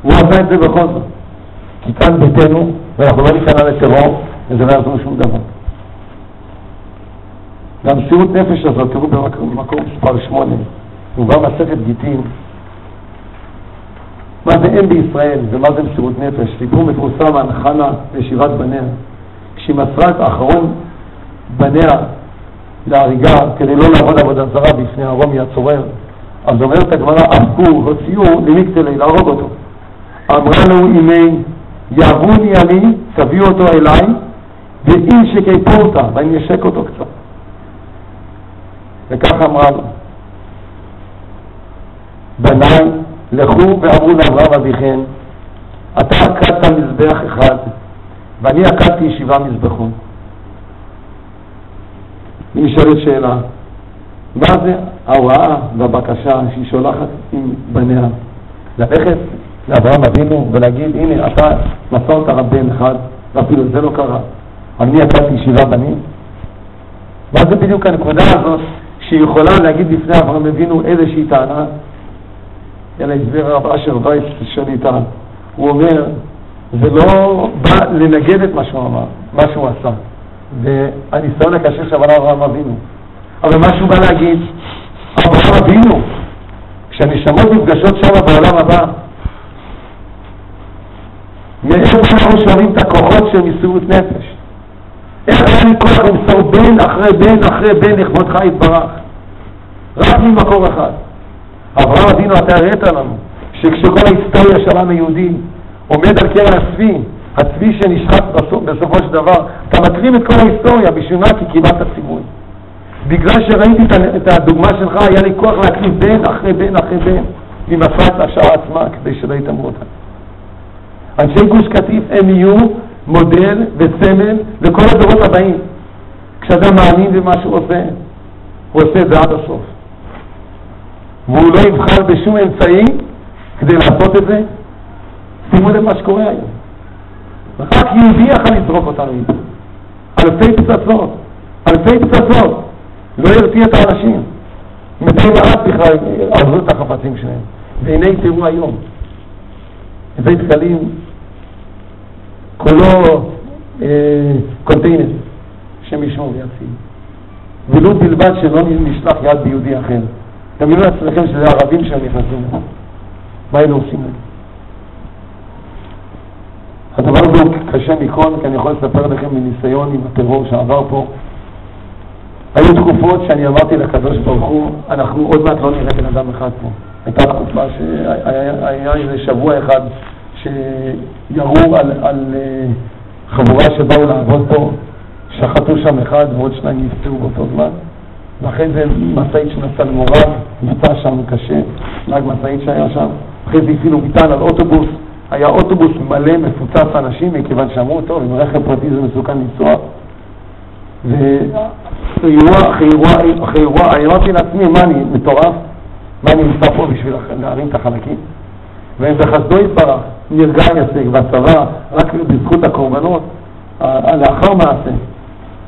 הוא עשה את זה בכל זאת. כי כאן ביתנו, ואנחנו לא ניכנע לטרור, וזה לא יעזור שום דבר. והמסירות נפש הזאת, תראו במקום מספר 8, הוא בא מסכת גיטין. מה זה אין בישראל, ומה זה מסירות נפש? סיפור מפורסם על חנה ושיבת בניה. כשהיא מסרה את האחרון בניה להריגה, כדי לא לעבוד עבודה זרה בפני הרומי הצורר, אז אומרת הגמרא, אבקו, הוציאו למקטלי, להרוג אותו. אמרה לו אמי, יעבוני אני, תביאו אותו אליי, ואם שקיפו אותה, ואני אשק אותו קצת. וכך אמרה לו, בניי, לכו ואמרו לאברהם אביכם, אתה עקדת מזבח אחד, ואני עקדתי 7 מזבחון. היא שואלת שאלה, מה זה ההוראה והבקשה שהיא שולחת עם בניה? ללכת לאברהם אבינו ולהגיד, הנה אתה מסרת רבן אחד, ואפילו זה לא קרה, אני עקדתי 7 בנים? מה זה בדיוק הנקודה הזאת שהיא יכולה להגיד בפני אברהם אבינו איזושהי טענה? אלא הסביר הרב אשר וייס שליטה, הוא אומר, זה לא בא לנגד את מה שהוא אמר, מה שהוא עשה, והניסיון לקשר שעבר אברהם אבינו, אבל מה שהוא בא להגיד, אברהם אבינו, כשהנשמות נפגשות שם בעולם הבא, מאיפה אנחנו שואלים את הכוחות של מסירות נפש? איך היה לי כוח למסור בן אחרי בן אחרי בן לכבודך יתברך? רק ממקור אחד. אברהם אבינו, אתה הראית לנו שכשכל ההיסטוריה של העם היהודי עומד על קרן הצבי שנשחט בסופו של דבר, אתה מקרים את כל ההיסטוריה. בשביל מה? כי קיבלת ציווי. בגלל שראיתי את הדוגמה שלך, היה לי כוח להקריב בן אחרי בן אחרי בן ממסרת השעה עצמה כדי שלא יתאמרו אותה. אנשי גוש קטיף הם יהיו מודל וסמל לכל הדורות הבאים. כשאדם מאמין במה שהוא עושה, הוא עושה את זה עד הסוף. והוא לא יבחר בשום אמצעי כדי לעשות את זה. שימו לב מה שקורה היום. רק יהודי יכול לזרוק אותנו איתו. אלפי פצצות. אלפי פצצות. לא ירתיע את האנשים. מתי מעט בכלל עזרו את החפצים שלהם. והנה תראו היום. בית חלים כולו קונטיינר שמשמור ויציל. ולא בלבד שלא נשלח יד ביהודי אחר. תמידו לעצמכם שזה הערבים שהם נכנסים לזה. מה הם עושים לזה? הדבר הזה קשה מכל, כי אני יכול לספר לכם מניסיון עם הטרור שעבר פה. היו תקופות שאני אמרתי לקדוש ברוך הוא, אנחנו עוד מעט לא נראה בן אדם אחד פה. הייתה תקופה שהיה איזה שבוע אחד שירו על חבורה שבאו לעבוד פה, שחטו שם אחד ועוד שניים נפצעו באותו זמן, ואחרי זה מסעית שנסע למורב, נפצע שם קשה, נהג מסעית שהיה שם, אחרי זה הפעילו מטען על אוטובוס, היה אוטובוס מלא מפוצץ אנשים, מכיוון שאמרו אותו, עם רכב פרטי זה מסוכן לנסוע, ואחרי אירוע, אמרתי לעצמי, מה אני מטורף? מה אני נמצא פה בשביל להרים את החלקים? ובחסדו יתברך, נרגע יסק בצבא, רק בזכות הקורבנות, לאחר מעשה,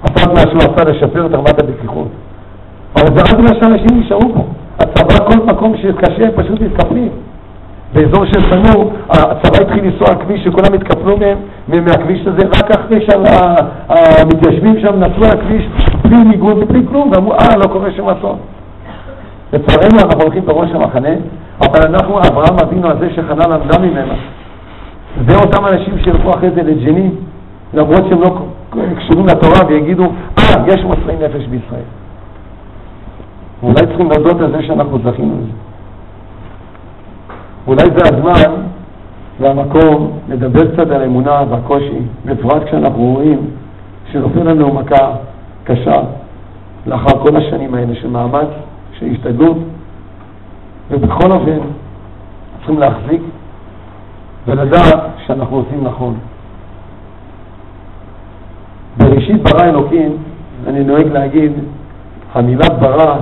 הפרט מה שהוא עשה לשפר את רמת הבטיחות. אבל זה רק מה שאנשים נשארו פה. הצבא, כל מקום שקשה, פשוט מתקפלים. באזור של סנור, הצבא התחיל לנסוע על כביש שכולם התקפלו מהכביש הזה, רק אחרי שהמתיישבים שם נפלו על הכביש, בלי מיגון ובלי כלום, ואמרו, לא קורה שם אסון. לצערנו אנחנו הולכים בראש המחנה, אבל אנחנו, אברהם אבינו הזה שחנן למדה ממנו, זה אותם אנשים שילכו אחרי זה לג'נין, למרות שהם לא קשורים לתורה ויגידו, יש מוסרי נפש בישראל. ואולי צריכים להודות על זה שאנחנו זכינו לזה. אולי זה הזמן והמקום לדבר קצת על האמונה והקושי, בפרט כשאנחנו רואים שנופל לנו מכה קשה לאחר כל השנים האלה של מאמץ, של השתדלות, ובכל אופן צריכים להחזיק ולדעת שאנחנו עושים נכון. בראשית ברא אלוקים, אני נוהג להגיד, המילה ברא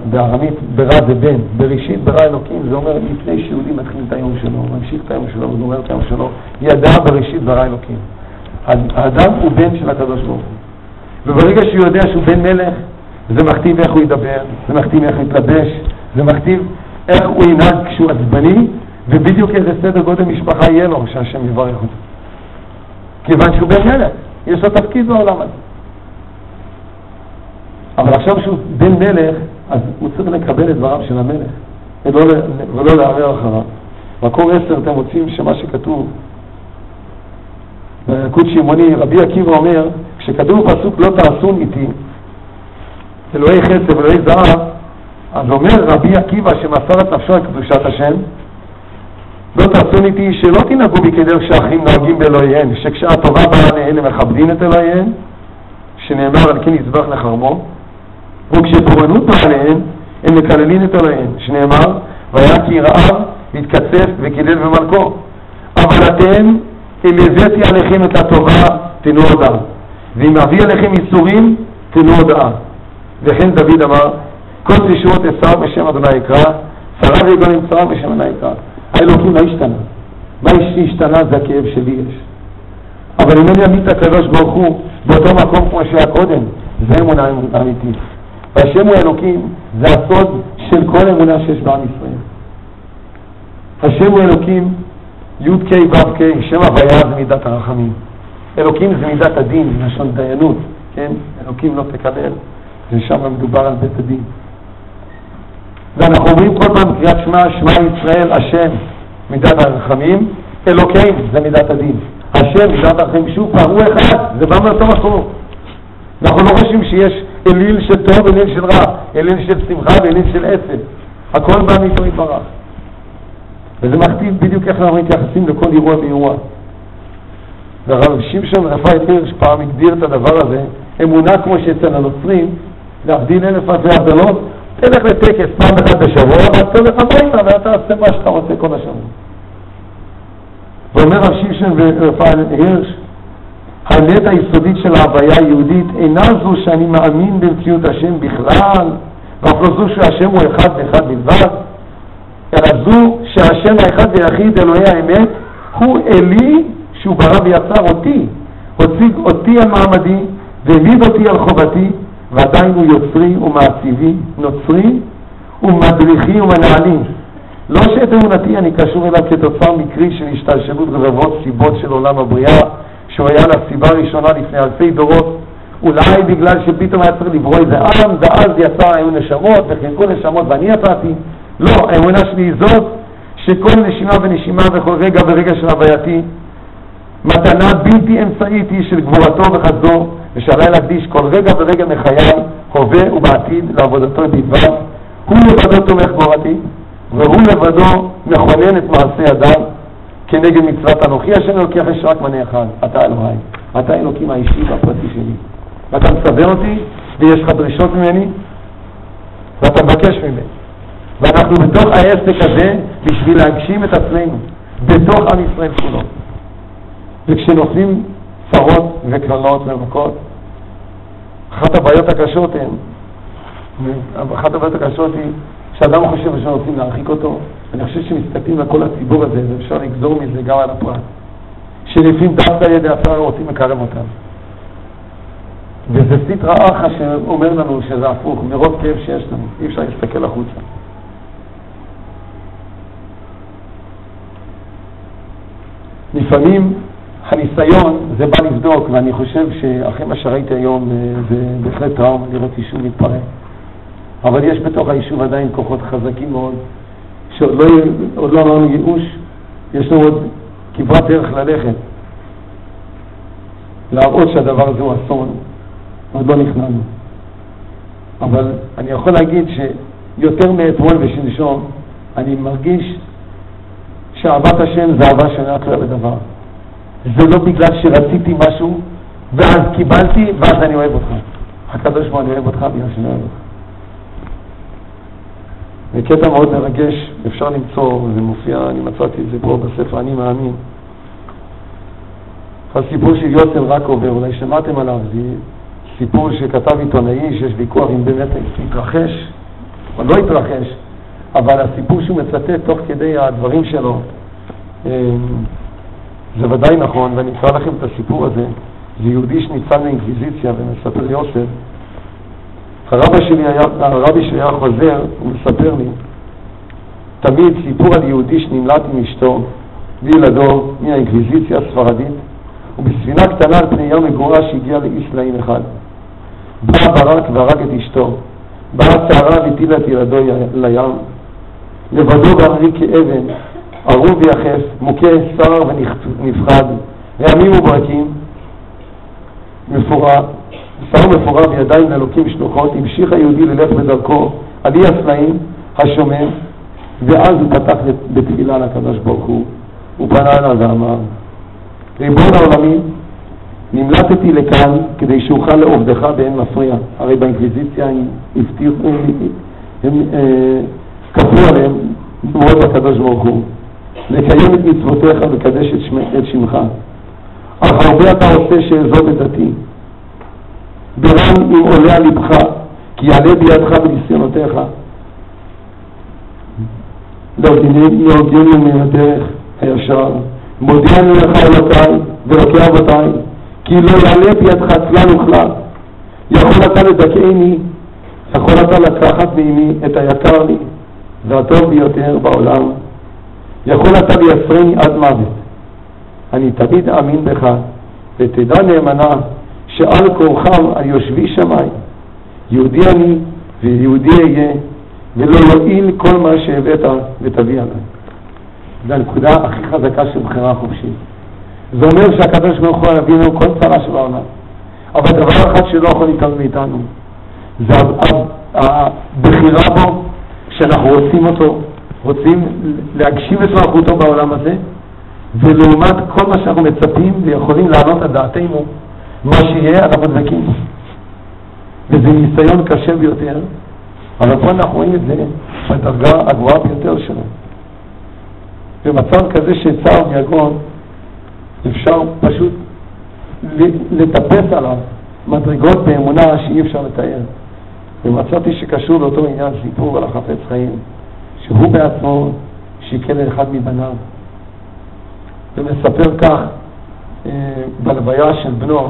בארמית, ברא זה בן. בראשית ברא אלוקים, זה אומר לפני שיהודי מתחיל את היום שלו, ממשיך את היום שלו, וגומר את היום שלו, ידע בראשית ברא אלוקים. האדם הוא בן של הקדוש ברוך הוא. וברגע שהוא יודע שהוא בן מלך, זה מכתיב איך הוא ידבר, זה מכתיב איך הוא יתלבש, זה מכתיב איך הוא ינהג כשהוא עצבני, ובדיוק איזה סדר גודל משפחה יהיה לו שהשם יברך אותו. כיוון שהוא בן מלך, יש לו תפקיד בעולם הזה. אבל עכשיו שהוא בן מלך, אז הוא צריך לקבל את דבריו של המלך, ולא לערער אחריו. מקור 10 אתם רוצים שמה שכתוב, בילקוט שמעוני, רבי עקיבא אומר, כשכתוב פסוק לא תעשון איתי, אלוהי חסד ואלוהי זהב, אז אומר רבי עקיבא שמסר את נפשו לקדושת השם, לא תעשון איתי שלא תנהגו בי כדרך שאחרים נוהגים באלוהיהן, שכשהטובה באה עליהן הם מכבדים את אלוהיהן, שנאמר על כן יזבח לחרמו, וכשפורענות באה עליהן הם מקללים את אלוהיהן, שנאמר והיה כי רעב והתקצף וקילל במלכו. אבל אתם אם הבאתי עליכם את הטובה תנו הודעה, ואם אביא עליכם איסורים תנו הודעה. וכן דוד אמר כל תשועות אסר בשם אדוני יקרא, שרה ויגון צרה בשם אדוני יקרא. האלוקים לא השתנה, מה שהשתנה זה הכאב שלי יש. אבל אם אני אמיץ הקדוש ברוך הוא באותו מקום כמו שהיה קודם, זה אמונה אמיתית. והשם הוא אלוקים, זה הסוד של כל אמונה שיש בעם ישראל. השם הוא אלוקים, י' ק' ו' ק', שם הוויה זה מידת הרחמים. אלוקים זה מידת הדין, לשון דיינות, כן? אלוקים לא תקבל, ושם מדובר על בית הדין. ואנחנו אומרים כל פעם קריאת שמע ישראל, השם מידת הרחמים, אלוקים זה מידת הדין. השם מידת הרחמים, שוב פעם, הוא אחד, זה בא מאותו מקום. אנחנו לא חושבים שיש אליל של טוב, אליל של רע, אליל של שמחה ואליל של עצב. הכל בא מאיתו יתברך. וזה מכתיב בדיוק איך אנחנו מתייחסים לכל אירוע ואירוע. והרב שמשון רפאי הירש פעם הגדיר את הדבר הזה, אמונה כמו שאצל הנוצרים, להבדיל אלף אלפי הבדלות, תלך לטקס פעם אחת בשבוע, ואז תלך הביתה ואתה עושה מה שאתה רוצה כל השבוע. ואומר רב שמשון ורפאי הירש, האמת היסודית של ההוויה היהודית אינה זו שאני מאמין במציאות השם בכלל, ואף לא זו שהשם הוא אחד ואחד בלבד, אלא זו שהשם האחד ויחיד אלוהי האמת הוא אלי שהוא ברא ויצר אותי, הציג אותי על מעמדי והעמיד אותי על חובתי, ועדיין הוא יוצרי ומעציבי, נוצרי ומדריכי ומנהלי. לא שאת אמונתי אני קשור אליו כתוצר מקרי של השתלשלות רבבות סיבות של עולם הבריאה, שהוא היה לסיבה הראשונה לפני אלפי דורות, אולי בגלל שפתאום היה צריך לברוא איזה עם, ואז היו נשמות וחלקו נשמות ואני יצאתי. לא, האמונה שלי היא זאת שכל נשימה ונשימה וכל רגע ורגע של הווייתי מתנה בלתי אמצעית היא של גבורתו וחסדו, ושעלי להקדיש כל רגע ורגע מחיי הווה ובעתיד לעבודתו בלבד. הוא לבדו תומך גבורתי והוא לבדו מכונן את מעשה אדם כנגד מצוות אנוכי השם אלוקי יש רק מנה אחד, אתה אלוהי, אתה אלוקים האישי והפרטי שלי. ואתה מסבר אותי, ויש לך דרישות ממני, ואתה מבקש ממני. ואנחנו בתוך העסק הזה בשביל להגשים את עצמנו, בתוך עם ישראל כולו. וכשנופלים צרות וקללות ומכות, אחת הבעיות הקשות היא שאדם חושב שרוצים להרחיק אותו. אני חושב שמסתכלים על כל הציבור הזה, ואפשר לגזור מזה גם על הפרט, שלפעמים דווקא ידי הפרט רוצים לקרב אותם. וזה סטרא אחרא שאומר לנו שזה הפוך, מרוב כאב שיש לנו, אי אפשר להסתכל החוצה. לפעמים הניסיון זה בא לבדוק, ואני חושב שאחרי מה שראיתי היום זה בהחלט טראומה לראות יישוב מתפרק. אבל יש בתוך היישוב עדיין כוחות חזקים מאוד, שעוד לא אמרנו ייאוש, יש לנו עוד כברת דרך ללכת, להראות שהדבר הזה הוא אסון, עוד לא נכנענו. אבל אני יכול להגיד שיותר מאתמול ושלשום, אני מרגיש שאהבת השם זה אהבה שאינה תלויה בדבר. זה לא בגלל שרציתי משהו ואז קיבלתי ואז אני אוהב אותך. הקדוש ברוך הוא, אני אוהב אותך בגלל שאני אוהב אותך. וקטע מאוד מרגש, אפשר למצוא, זה מופיע, אני מצאתי את זה פה בספר אני מאמין. הסיפור של יוסף רקובר, אולי שמעתם עליו, זה סיפור שכתב עיתונאי שיש ויכוח אם באמת התרחש או לא התרחש, אבל הסיפור שהוא מצטט תוך כדי הדברים שלו זה ודאי נכון, ואני אקרא לכם את הסיפור הזה. זה יהודי שניצל לאינקוויזיציה ומספר יוסף. הרבי שלי היה חוזר, הוא מספר לי תמיד סיפור על יהודי שנמלט עם אשתו וילדו מהאינקוויזיציה הספרדית, ובספינה קטנה על פני ים מגורש שהגיע לאי סלעים אחד. בא ברק והרג את אשתו, באה סערה והטילה את ילדו לים, לבדו וערי כאבן, ערוב ויחף, מוכה שר ונפחד, רעמים וברקים, שר מפורע בידיים לאלוקים שלוחות. המשיך היהודי ללך בדרכו על אי הסלעים השומם, ואז הוא פתח בתפילה לקדוש ברוך הוא פנה אליו ואמר, ריבון העולמים, נמלטתי לכאן כדי שאוכל לעובדך באין מפריע. הרי באינקוויזיציה הם כפו עליהם מאוד הקדוש ברוך הוא לקיים את מצוותיך ולקדש את שמך, אך הרבה אתה עושה שאעזוב את דתי. ברם אם עולה על לבך, כי יעלה בידך בניסיונותיך להודיענו מן הדרך הישר. מודיענו לך אלוקיי ואלוקי אבותיי, כי לא יעלה בידך כלל וכלל. יכול אתה לדכאני, יכול אתה לקחת מעמי את היקר לי והטוב ביותר בעולם, יכול אתה לייסרני עד מוות. אני תמיד אאמין בך ותדע נאמנה שעל כורחם על יושבי שמיים יהודי אני ויהודי אהיה, ולא יועיל כל מה שהבאת ותביא עליי. זה הנקודה הכי חזקה של בחירה חופשית. זה אומר שהקדוש ברוך הוא יביא לנו כל צרה של העולם, אבל דבר אחד שלא יכול להתעלם מאיתנו זה הבחירה בו, שאנחנו רוצים אותו, רוצים להגשים את מלכותו בעולם הזה, ולעומת כל מה שאנחנו מצפים ויכולים לענות על דעתנו מה שיהיה אנחנו דבקים. וזה ניסיון קשה ביותר, אבל פה אנחנו רואים את זה בדרגה הגבוהה ביותר שלנו. במצב כזה שצער ויגון אפשר פשוט לטפס עליו מדרגות באמונה שאי אפשר לתאר. ומצאתי שקשור לאותו עניין סיפור על החפץ חיים, שהוא בעצמו שיקל לאחד מבניו, ומספר כך בלוויה של בנו.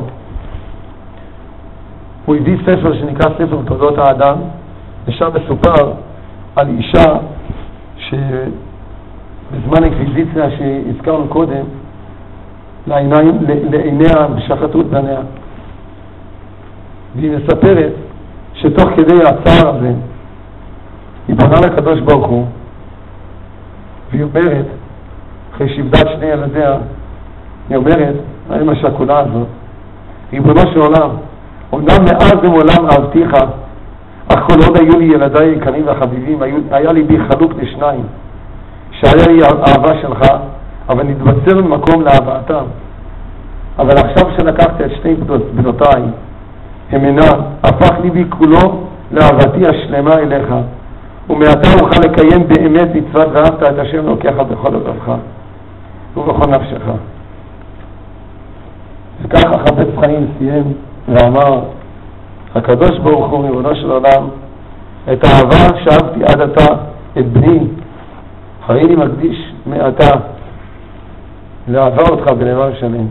הוא הביא ספר שנקרא ספר תולדות האדם, ושם מסופר על אישה שבזמן אינקוויזיציה שהזכרנו קודם לעיניה שחטו את בניה, והיא מספרת שתוך כדי הצער הזה היא פונה לקדוש ברוך הוא, והיא אומרת, אחרי שאיבדה שני ילדיה, היא אומרת, האמא השכולה הזאת, ריבונו של עולם, אומנם מאז ומעולם אהבתיך, אך כל עוד היו לי ילדיי יקרים וחביבים, היה לי בי חלוק לשניים, שהיה לי אהבה שלך, אבל נתבצר במקום לאהבתם. אבל עכשיו שלקחת את שני בנותיי, המנה, הפך ליבי כולו לאהבתי השלמה אליך, ומעתה אוכל לקיים באמת מצוות ואהבת את השם אלוקיך בכל לבבך ובכל נפשך. וככה חפץ חיים סיים ואמר, הקדוש ברוך הוא ריבונו של עולם, את האהבה שאהבתי עד עתה את בני, הריני מקדיש מעתה לאהבה אותך בלבב שלם.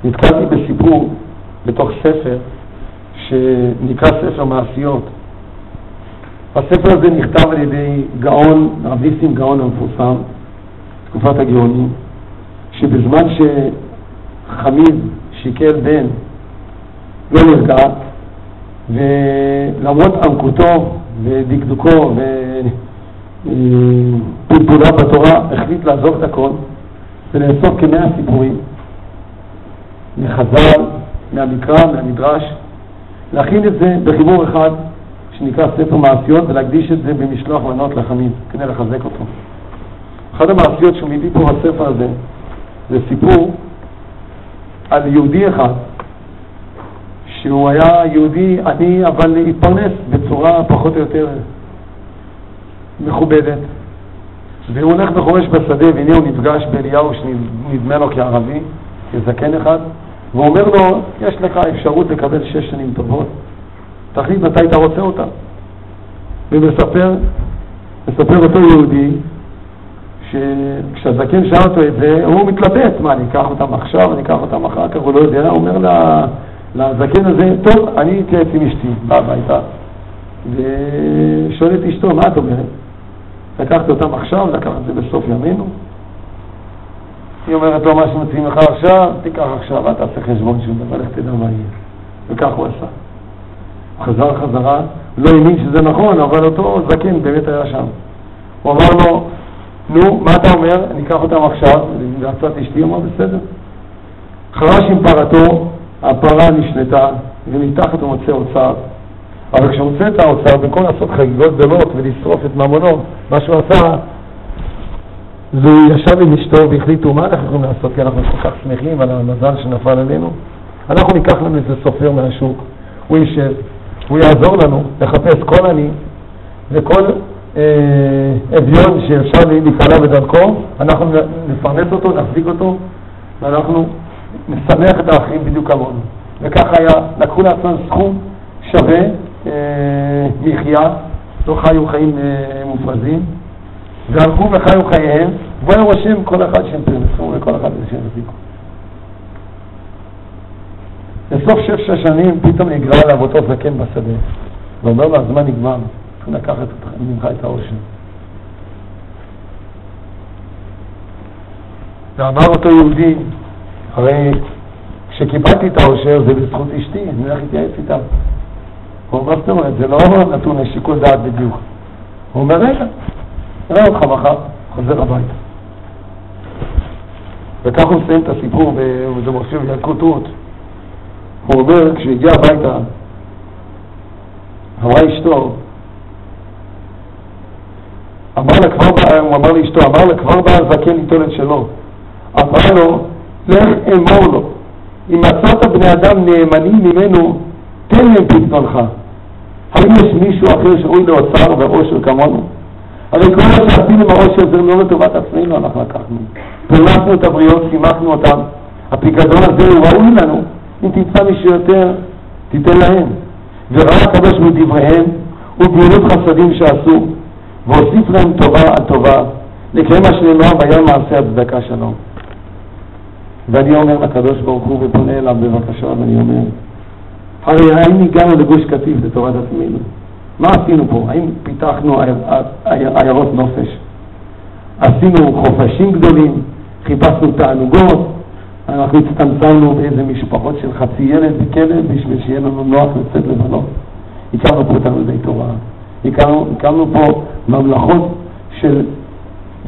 נתקלתי בסיפור בתוך ספר שנקרא ספר מעשיות. הספר הזה נכתב על ידי גאון, רב ניסים גאון המפורסם, תקופת הגאונים, שבזמן שחמיד שיקל בן לא נרגע, ולמרות עמקותו ודקדוקו ופלפולה בתורה, החליט לעזוב את הכל ולאסוף כ100 סיפורים מחז"ל, מהמקרא, מהמדרש, להכין את זה בחיבור אחד שנקרא ספר מעשיות ולהקדיש את זה במשלוח מנות לחמיד כדי לחזק אותו. אחד המעשיות שהוא מביא פה בספר הזה זה סיפור על יהודי אחד שהוא היה יהודי עני אבל התפרנס בצורה פחות או יותר מכובדת, והוא הולך וחורש בשדה, והנה הוא נפגש באליהו שנדמה לו כערבי, כזקן אחד, והוא אומר לו, יש לך אפשרות לקבל 6 שנים טובות, תחליט מתי אתה רוצה אותה. ומספר אותו יהודי שכשהזקן שאל אותו את זה, הוא מתלבט, מה, אני אקח אותם עכשיו, אני אקח אותם אחר כך, הוא לא יודע, הוא אומר לזקן הזה, טוב, אני אתייעץ עם אשתי, בא הביתה, ושואל את אשתו, מה את אומרת? לקחת אותם עכשיו, לקחת את זה בסוף ימינו? היא אומרת לו, מה שמציעים לך עכשיו, תיקח עכשיו, אתה תעשה חשבון שום דבר, לך תדע מה יהיה. וכך הוא עשה. הוא חזר חזרה, לא האמין שזה נכון, אבל אותו זקן באמת היה שם. הוא אמר לו, נו, מה אתה אומר? אני אקח אותם עכשיו, ועצת אשתי, אמר, בסדר. חרש עם פרתו, הפרה נשנתה, ומתחת הוא מוצא אוצר. אבל כשהוא מוצא את האוצר, במקום לעשות חגיגות גדולות ולשרוף את ממונו, מה שהוא עשה, והוא ישב עם אשתו והחליטו, מה אנחנו יכולים לעשות? כי אנחנו כל כך שמחים על המזל שנפל עלינו. אנחנו ניקח לנו איזה סופר מהשוק, הוא יישב, הוא יעזור לנו לחפש כל עני וכל אביון שאפשר להיקלע בדרכו, אנחנו נפרנס אותו, נחזיק אותו, ואנחנו נשמח את האחרים בדיוק כמונו. וכך היה, לקחו לעצמם סכום שווה מחיה, לא חיו חיים מופרזים, והלכו וחיו חייהם, והוא רושם כל אחד שהם פרנסו וכל אחד שהם החזיקו. בסוף 6 שנים פתאום נגרע עליו אותו זקן בשדה, ואומר לו, הזמן נגמר, צריכים לקחת ממך את העושר. ואמר אותו יהודי, הרי כשקיבלתי את העושר זה בזכות אשתי, אני הולך להתייעץ איתה. הוא אומר, זאת אומרת, זה לא נתון לשיקול דעת בדיוק. הוא אומר, רגע, נראה אותך מחר, חוזר הביתה. וכך הוא מסיים את הסיפור, וזה מופיע בילקוט רות. הוא אומר, כשהגיע הביתה, אמרה אשתו, הוא אמר לאשתו, אמר לה, כבר בא הזקן ליטול את שלו. אמרה לו, לך אמור לו, אם מצאת בני אדם נאמנים ממנו, תן להם פתרונך. האם יש מישהו אחר שראוי לאוצר ועושר כמונו? הרי כל מה שעשינו עם העושר זה לא לטובת עצמנו, אנחנו לקחנו. פרנסנו את הבריות, שימחנו אותם. הפיקדון הזה הוא ראוי לנו. אם תמצא מישהו יותר, תיתן להם. וראה הקדוש מדבריהם וגמילות חסדים שעשו, והוסיף להם טובה על טובה, לקיים מה שנאמר ביום מעשה הצדקה שלום. ואני אומר לקדוש ברוך הוא ופונה אליו בבקשה, ואני אומר, הרי האם הגענו לגוש קטיף לתורת עצמנו? מה עשינו פה? האם פיתחנו עיירות נופש? עשינו חופשים גדולים? חיפשנו תענוגות? אנחנו הצטמצמנו באיזה משפחות של חצי ילד בכלב בשביל שיהיה לנו נוח לצאת לבנות? הקמנו פה תלמודי תורה, הקמנו פה ממלכות של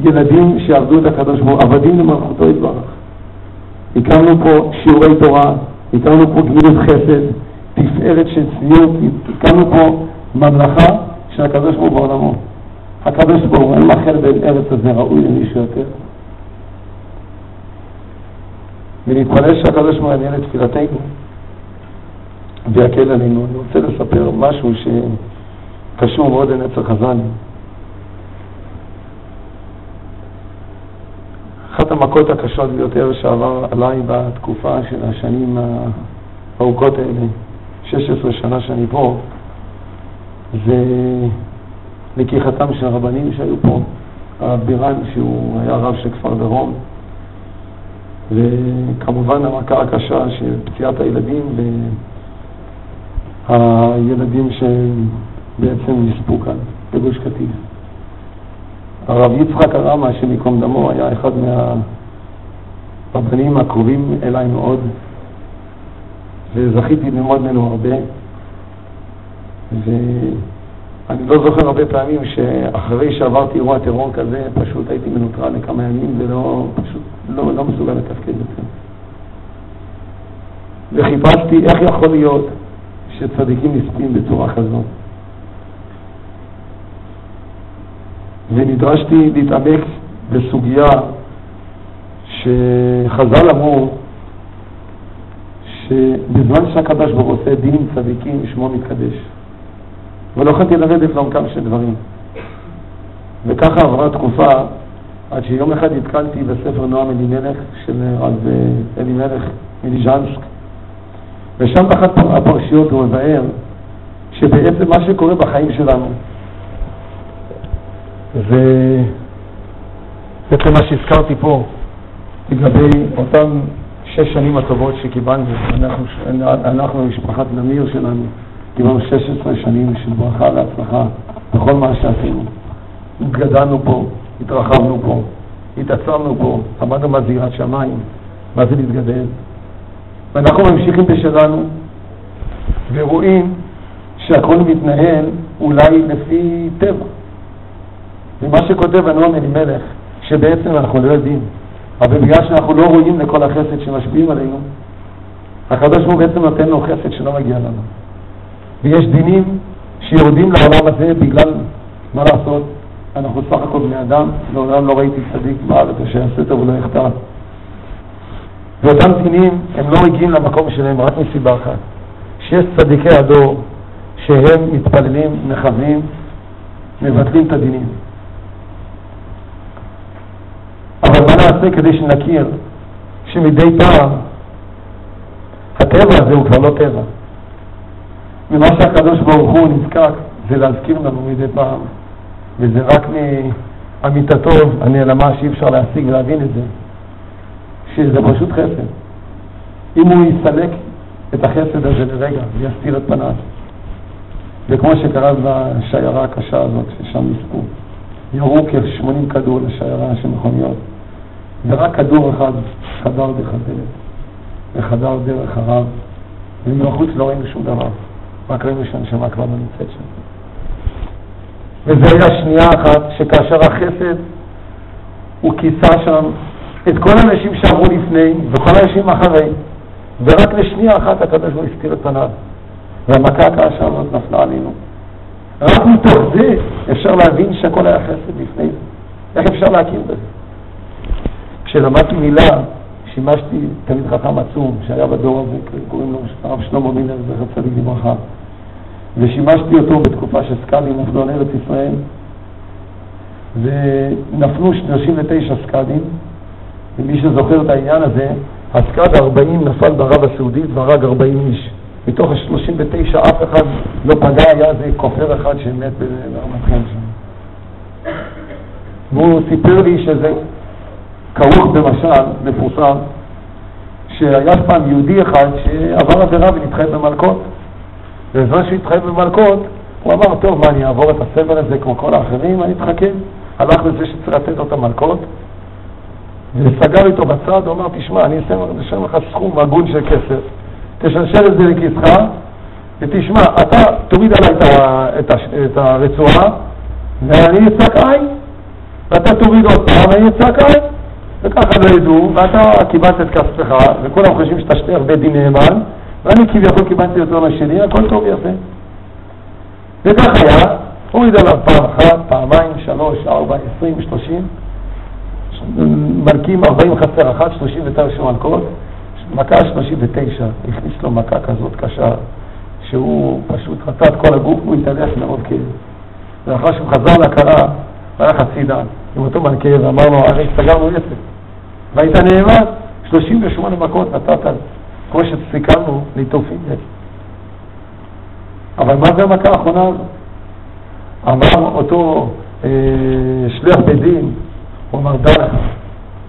ילדים שעבדו את הקדוש ברוך הוא, עבדים למלכותו יתברך. הקמנו פה שיעורי תורה, הקמנו פה גמילות חסד, תפארת של צניעות, הקמנו פה ממלכה של הקדוש ברוך הוא בעולמו. הקדוש ברוך הוא, אין מחל בין ארץ הזה ראוי למישהו יותר. ונתפלל שהקדוש ברוך הוא יענה לתפילתנו ויקל עלינו. אני רוצה לספר משהו שקשור מאוד לנצר חז"ל. אחת המכות הקשות ביותר שעבר עליי בתקופה של השנים הארוכות האלה, 16 שנה שאני פה, זה לקיחתם של הרבנים שהיו פה. הרב בירן, שהוא היה רב של כפר דרום, וכמובן המכה הקשה של פציעת הילדים והילדים שבעצם נספו כאן בגוש קטיף. הרב יצחק הרמה, שמקום דמו, היה אחד מהרבנים הקרובים אליי מאוד, וזכיתי ללמוד ממנו הרבה. ואני לא זוכר הרבה פעמים שאחרי שעברתי אירוע טרור כזה, פשוט הייתי מנוטרל לכמה ימים פשוט לא מסוגל לתפקד יותר. וחיפשתי איך יכול להיות שצדיקים נספים בצורה כזאת. ונדרשתי להתעמק בסוגיה שחז"ל אמרו שבזמן שהקדוש ברוך הוא עושה דין צדיקים שמו מתקדש, ולא יכולתי לרדת לעומקם של דברים. וככה עברה תקופה עד שיום אחד התקלתי בספר נועם אלימלך של רב אלימלך מליז'נסק, ושם באחת הפרשיות הוא מבאר שבעצם מה שקורה בחיים שלנו זה בעצם מה שהזכרתי פה לגבי אותם 6 שנים הטובות שקיבלנו. אנחנו משפחת נמיר שלנו קיבלנו 16 שנים של ברכה והצלחה בכל מה שעשינו. גדלנו פה, התרחבנו פה, התעצמנו פה, עמדנו מזירת שמיים. מה זה להתגדל? ואנחנו ממשיכים בשלנו ורואים שהכל מתנהל אולי לפי טבע. ומה שכותב הנועם אלימלך, שבעצם אנחנו לא יודעים, אבל בגלל שאנחנו לא רואים לכל החסד שמשפיעים עלינו, הקדוש ברוך הוא בעצם נותן לו חסד שלא מגיע לנו. ויש דינים שיורדים לעולם הזה בגלל, מה לעשות, אנחנו סך הכל בני אדם, לעולם לא ראיתי צדיק בארץ אשר יעשה טוב ולא יחטא. ואותם דינים הם לא מגיעים למקום שלהם רק מסיבה אחת, שיש צדיקי הדור שהם מתפללים, מכוונים, מבטלים את הדינים. אבל מה נעשה כדי שנכיר שמדי פעם הטבע הזה הוא כבר לא טבע, ומה שהקדוש ברוך הוא נזקק זה להזכיר לנו מדי פעם, וזה רק מאמיתתו הנעלמה שאי אפשר להשיג ולהבין את זה, שזה פשוט חסד. אם הוא יסלק את החסד הזה לרגע ויסתיר את פניו, וכמו שקרה בשיירה הקשה הזאת ששם נספו, ירו כ-80 כדור לשיירה של מכוניות, ורק כדור אחד חדר דרך הדלת וחדר דרך הרב, ומחוץ לא ראינו שום דבר, רק ראינו שהנשמה כבר לא נמצאת שם. וזה היה שנייה אחת שכאשר החסד הוא כיסה שם את כל האנשים שעברו לפני וכל האנשים אחרי, ורק לשנייה אחת הקדוש ברוך הוא הסתיר את פניו, והמכה הקשה הזאת נפלה עלינו. רק מתוך זה אפשר להבין שהכל היה חסד לפני זה. איך אפשר להכיר בזה? כשלמדתי מילה, שימשתי תלמיד חכם עצום שהיה בדור הזה, קוראים לו הרב שלמה מילר, זכר צדיק לברכה, ושימשתי אותו בתקופה שסקאדים נפלו על ארץ ישראל, ונפלו 39 סקאדים, ומי שזוכר את העניין הזה, הסקאד 40 נפל בערב הסעודית והרג 40 איש. מתוך ה-39 אף אחד לא פגע, היה זה כופר אחד שמת ברמת חן שם. והוא סיפר לי שזה כרוך במשל מפורסם, שהיה פעם יהודי אחד שעבר עבירה ונתחייב במלכות, ובזמן שהוא התחייב במלכות הוא אמר, טוב, מה, אני אעבור את הסבל הזה כמו כל האחרים, אני אתחכם. הלך לזה שצריך לתת אותה מלכות וסגר איתו בצד, הוא אמר, תשמע, אני אשם לך סכום הגון של כסף, תשלשל את זה לכיסך, ותשמע, אתה תוריד עליי את הרצועה, ואני אצעק עין, ואתה תוריד עוד פעם, ואני אצעק עין, וככה לא ידעו, ואתה קיבלת את כספך, וכולם חושבים שאתה שתי הרבה דין נאמן, ואני כביכול קיבלתי יותר לשני, הכל טוב יפה. וכך היה, הוריד עליו פעם אחת, פעמיים, 3, 4, 20, 30, מלכים 40 חסר אחת, 39 מלכות, מכה 39, הכניס לו מכה כזאת קשה, שהוא פשוט חטא את כל הגוף, הוא התהלך מאוד כאב. ואחר שהוא חזר להכרה, היה חצי דעת, עם אותו מנכאב, ואמרנו, הרי סגרנו יצא. והיית נאמן, 38 מכות נתת, כמו שסיכמנו, ליטופים יצא. אבל מה זה המכה האחרונה הזו? אמר אותו שליח בדין, הוא אמר, דע לך,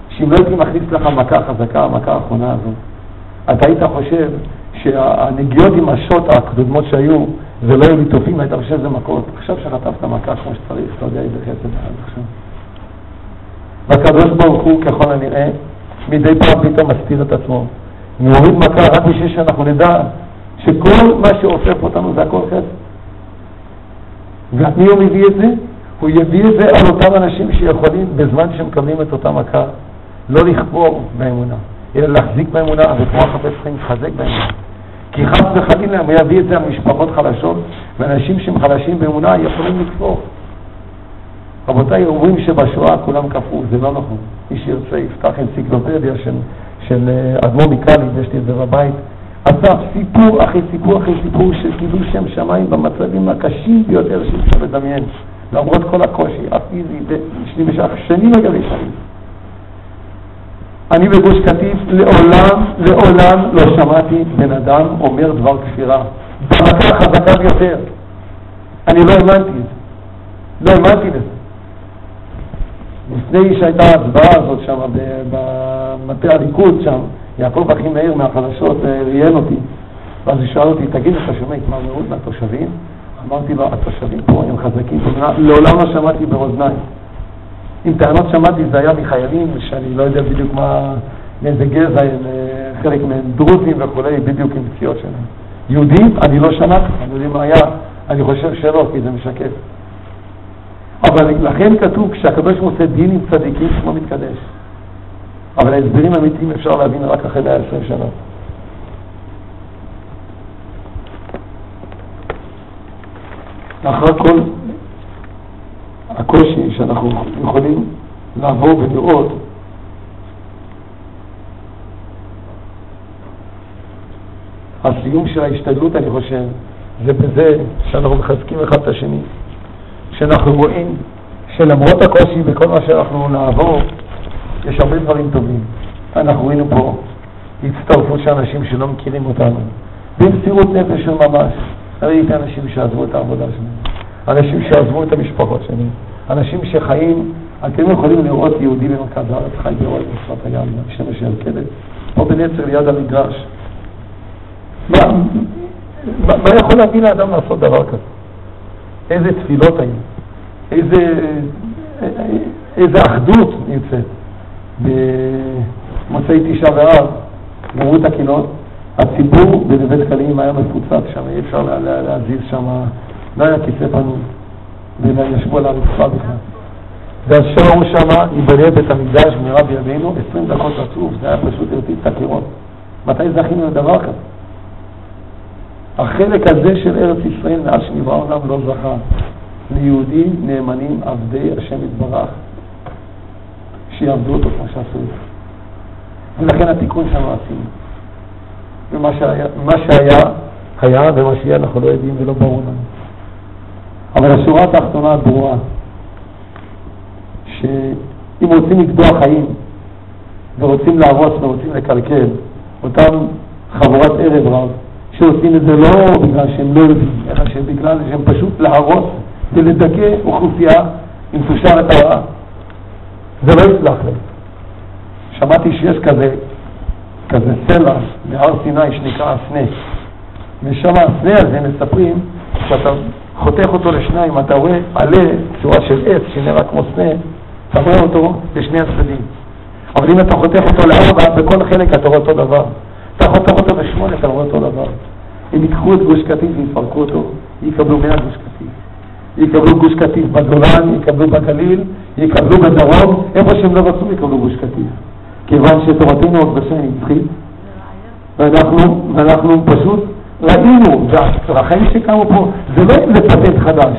שאם לא הייתי מכניס לך מכה חזקה, המכה האחרונה הזו, אתה היית חושב שהנגיעות עם השוט הקדומות שהיו, זה לא היו ליטופים, היית חושב שזה מכות. עכשיו שחטפת מכה כמו שצריך, אתה יודע איזה חסד עד עכשיו. והקדוש ברוך הוא, ככל הנראה, מדי פעם פתאום מסתיר את עצמו. נוריד מכה רק בשביל שאנחנו נדע שכל מה שאופף אותנו זה הכל חסד. ומי הוא מביא את זה? הוא יביא את זה על אותם אנשים שיכולים בזמן שמקבלים את אותה מכה לא לכפור באמונה, אלא להחזיק באמונה, וכמו החפץ חיים להתחזק באמונה. כי חס וחלילה הוא יביא את זה על משפחות חלשות, ואנשים שהם חלשים באמונה יכולים לכפור. רבותיי, אומרים שבשואה כולם כפרו, זה לא נכון. מי שירצה יפתח אנציקלופדיה של אדמו"ר מקאליב, יש לי את זה בבית, אסף סיפור אחרי סיפור אחרי סיפור של קידוש שם שמיים במצבים הקשים ביותר שאפשר לדמיין, למרות כל הקושי הפיזי, יש לי בשך שנים אגבי שנים. אני בגוש קטיף לעולם לא שמעתי בן אדם אומר דבר כפירה במכה החזקה ביותר. אני לא האמנתי את זה, לא האמנתי לזה. לפני שהייתה ההצבעה הזאת שם במטה הליכוד שם, יעקב אחי מאיר מהחדשות ראיין אותי, ואז הוא שאל אותי, תגיד, אתה שומע התמרמרות מהתושבים? אמרתי לו, התושבים פה הם חזקים, לעולם לא שמעתי באוזניים. עם טענות שמעתי, זה היה מחיילים שאני לא יודע בדיוק מאיזה גזע, חלק מהם דרוזים וכולי, בדיוק עם פציעות שלהם. יהודים, אני לא שמעתי, אני יודעים מה היה, אני חושב שלא, כי זה משקף. אבל לכן כתוב, כשהקדוש ברוך הוא עושה דין עם צדיקים, שמו מתקדש. אבל ההסברים האמיתיים אפשר להבין רק אחרי 120 שנה. אחרי כל הקושי שאנחנו יכולים לעבור ולראות, הסיום של ההשתדלות, אני חושב, זה בזה שאנחנו מחזקים אחד את השני, שאנחנו רואים שלמרות הקושי וכל מה שאנחנו נעבור, יש הרבה דברים טובים. אנחנו ראינו פה הצטרפות של אנשים שלא מכירים אותנו, במסירות נפש של ממש. ראיתי אנשים שעזבו את העבודה שלהם, אנשים שעזבו את המשפחות שלהם, אנשים שחיים, אתם יכולים לראות יהודי במרכז הארץ חי באוהל בשפת הים, שמש ילכדת, או בנצר ליד המגרש. מה יכול להביא לאדם לעשות דבר כזה? איזה תפילות היו, איזה אחדות נמצאת. במוצאי תשעה באב, גמרו את הקינות, הציבור בנווה דקלים היה מפוצץ שם, אי אפשר להזיז שם, לא היה כיסא פנוי, וישבו על הרצפה בכלל. והשאר הוא שם, ייבנה בית המקדש מהרה בימינו, 20 דקות רצוף, זה היה פשוט הרטיט את הקירות. מתי זכינו לדבר כזה? החלק הזה של ארץ ישראל מאז שנברא העולם לא זכה ליהודים נאמנים עבדי השם יתברך שיעבדו אותו כמו שעשו את זה. ולכן התיקון שם עשינו. ומה שהיה, היה, ומה שיהיה אנחנו לא יודעים ולא ברור לנו. אבל השורה התחתונה ברורה, שאם רוצים לקדוח חיים ורוצים להרוס ורוצים לקלקל, אותם חבורת ערב רב, שעושים את זה לא בגלל שהם לא יודעים, אלא שבגלל שהם פשוט להרוס ולדכא אוכלוסייה עם תושר את הרעה. זה לא יצלח להם. שמעתי שיש כזה סלע בהר סיני שנקרא הסנה. ושם הסנה הזה מספרים שאתה חותך אותו לשניים, אתה רואה עלה צורה של עץ שנראה כמו סנה, אתה רואה אותו לשני הצדדים. אבל אם אתה חותך אותו לארבע, בכל חלק אתה רואה אותו דבר. אתה חותך אותו בשמונה, אתה רואה אותו דבר. אם ייקחו את גוש קטיף ויפרקו אותו, יקבלו 100 גוש קטיף. יקבלו גוש קטיף בגולן, יקבלו בגליל, יקבלו בדרום, איפה שהם לא רצו יקבלו גוש קטיף. כיוון שתורתנו עוד בשם נצחית, ואנחנו פשוט ראינו, והחיים שקמו פה, זה לא לפטנט חדש,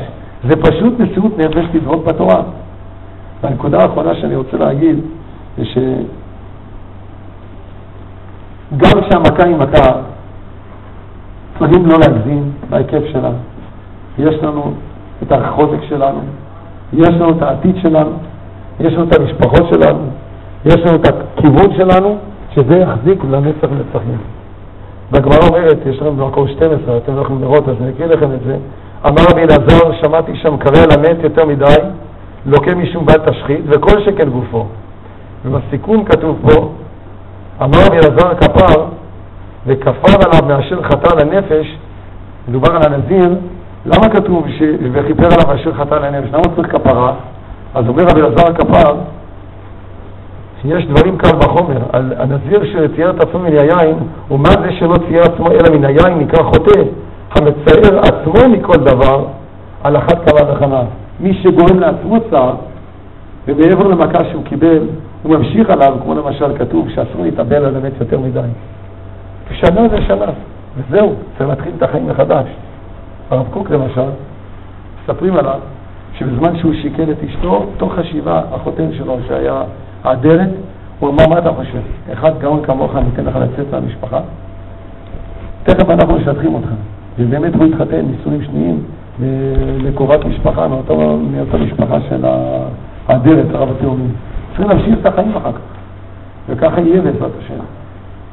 זה פשוט מציאות נפש תדבוק בתורה. והנקודה האחרונה שאני רוצה להגיד, זה גם כשהמכה היא מכה, צריכים לא להגזים בהיקף שלה. יש לנו את החוזק שלנו, יש לנו את העתיד שלנו, יש לנו את המשפחות שלנו, יש לנו את הכיוון שלנו, שזה יחזיק לנצח נצחים. והגמרא אומרת, יש לנו במקור 12, אתם יכולים לראות, אז אני אקריא לכם את זה. אמר רבי אלעזר, שמעתי שם קרא למת יותר מדי, לוקה משום בל תשחית, וכל שכן גופו. ובסיכום כתוב פה, אמר רבי אלעזר כפר, וכפר עליו מאשר חטא לנפש, מדובר על הנזיר, למה כתוב וכיפר עליו מאשר חטא לנפש? למה צריך כפרה? אז אומר רבי אלעזר כפר, שיש דברים קל וחומר, על הנזיר שצייר את עצמו מן היין, ומה זה שלא צייר עצמו אלא מן היין נקרא חוטא, המצייר עצמו מכל דבר, על אחת כמה וכמה. מי שגורם לעצמו צער, ומעבר למכה שהוא קיבל, הוא ממשיך עליו, כמו למשל כתוב, שאסור להתאבל על המת יותר מדי. שנה זה שנה, וזהו, צריך להתחיל את החיים מחדש. הרב קוק למשל, מספרים עליו, שבזמן שהוא שיקל את אשתו, תוך חשיבה, החותן שלו שהיה האדרת, הוא אמר, מה אתה חושב? אחד גאון כמוך, ניתן לך לצאת מהמשפחה? תכף אנחנו משתחים אותך. ובאמת הוא התחתן נישואים שניים לקרובת משפחה, מאותה משפחה של האדרת, הרב התאומים. צריכים להמשיך את החיים אחר כך. וככה יהיה בעזרת השם.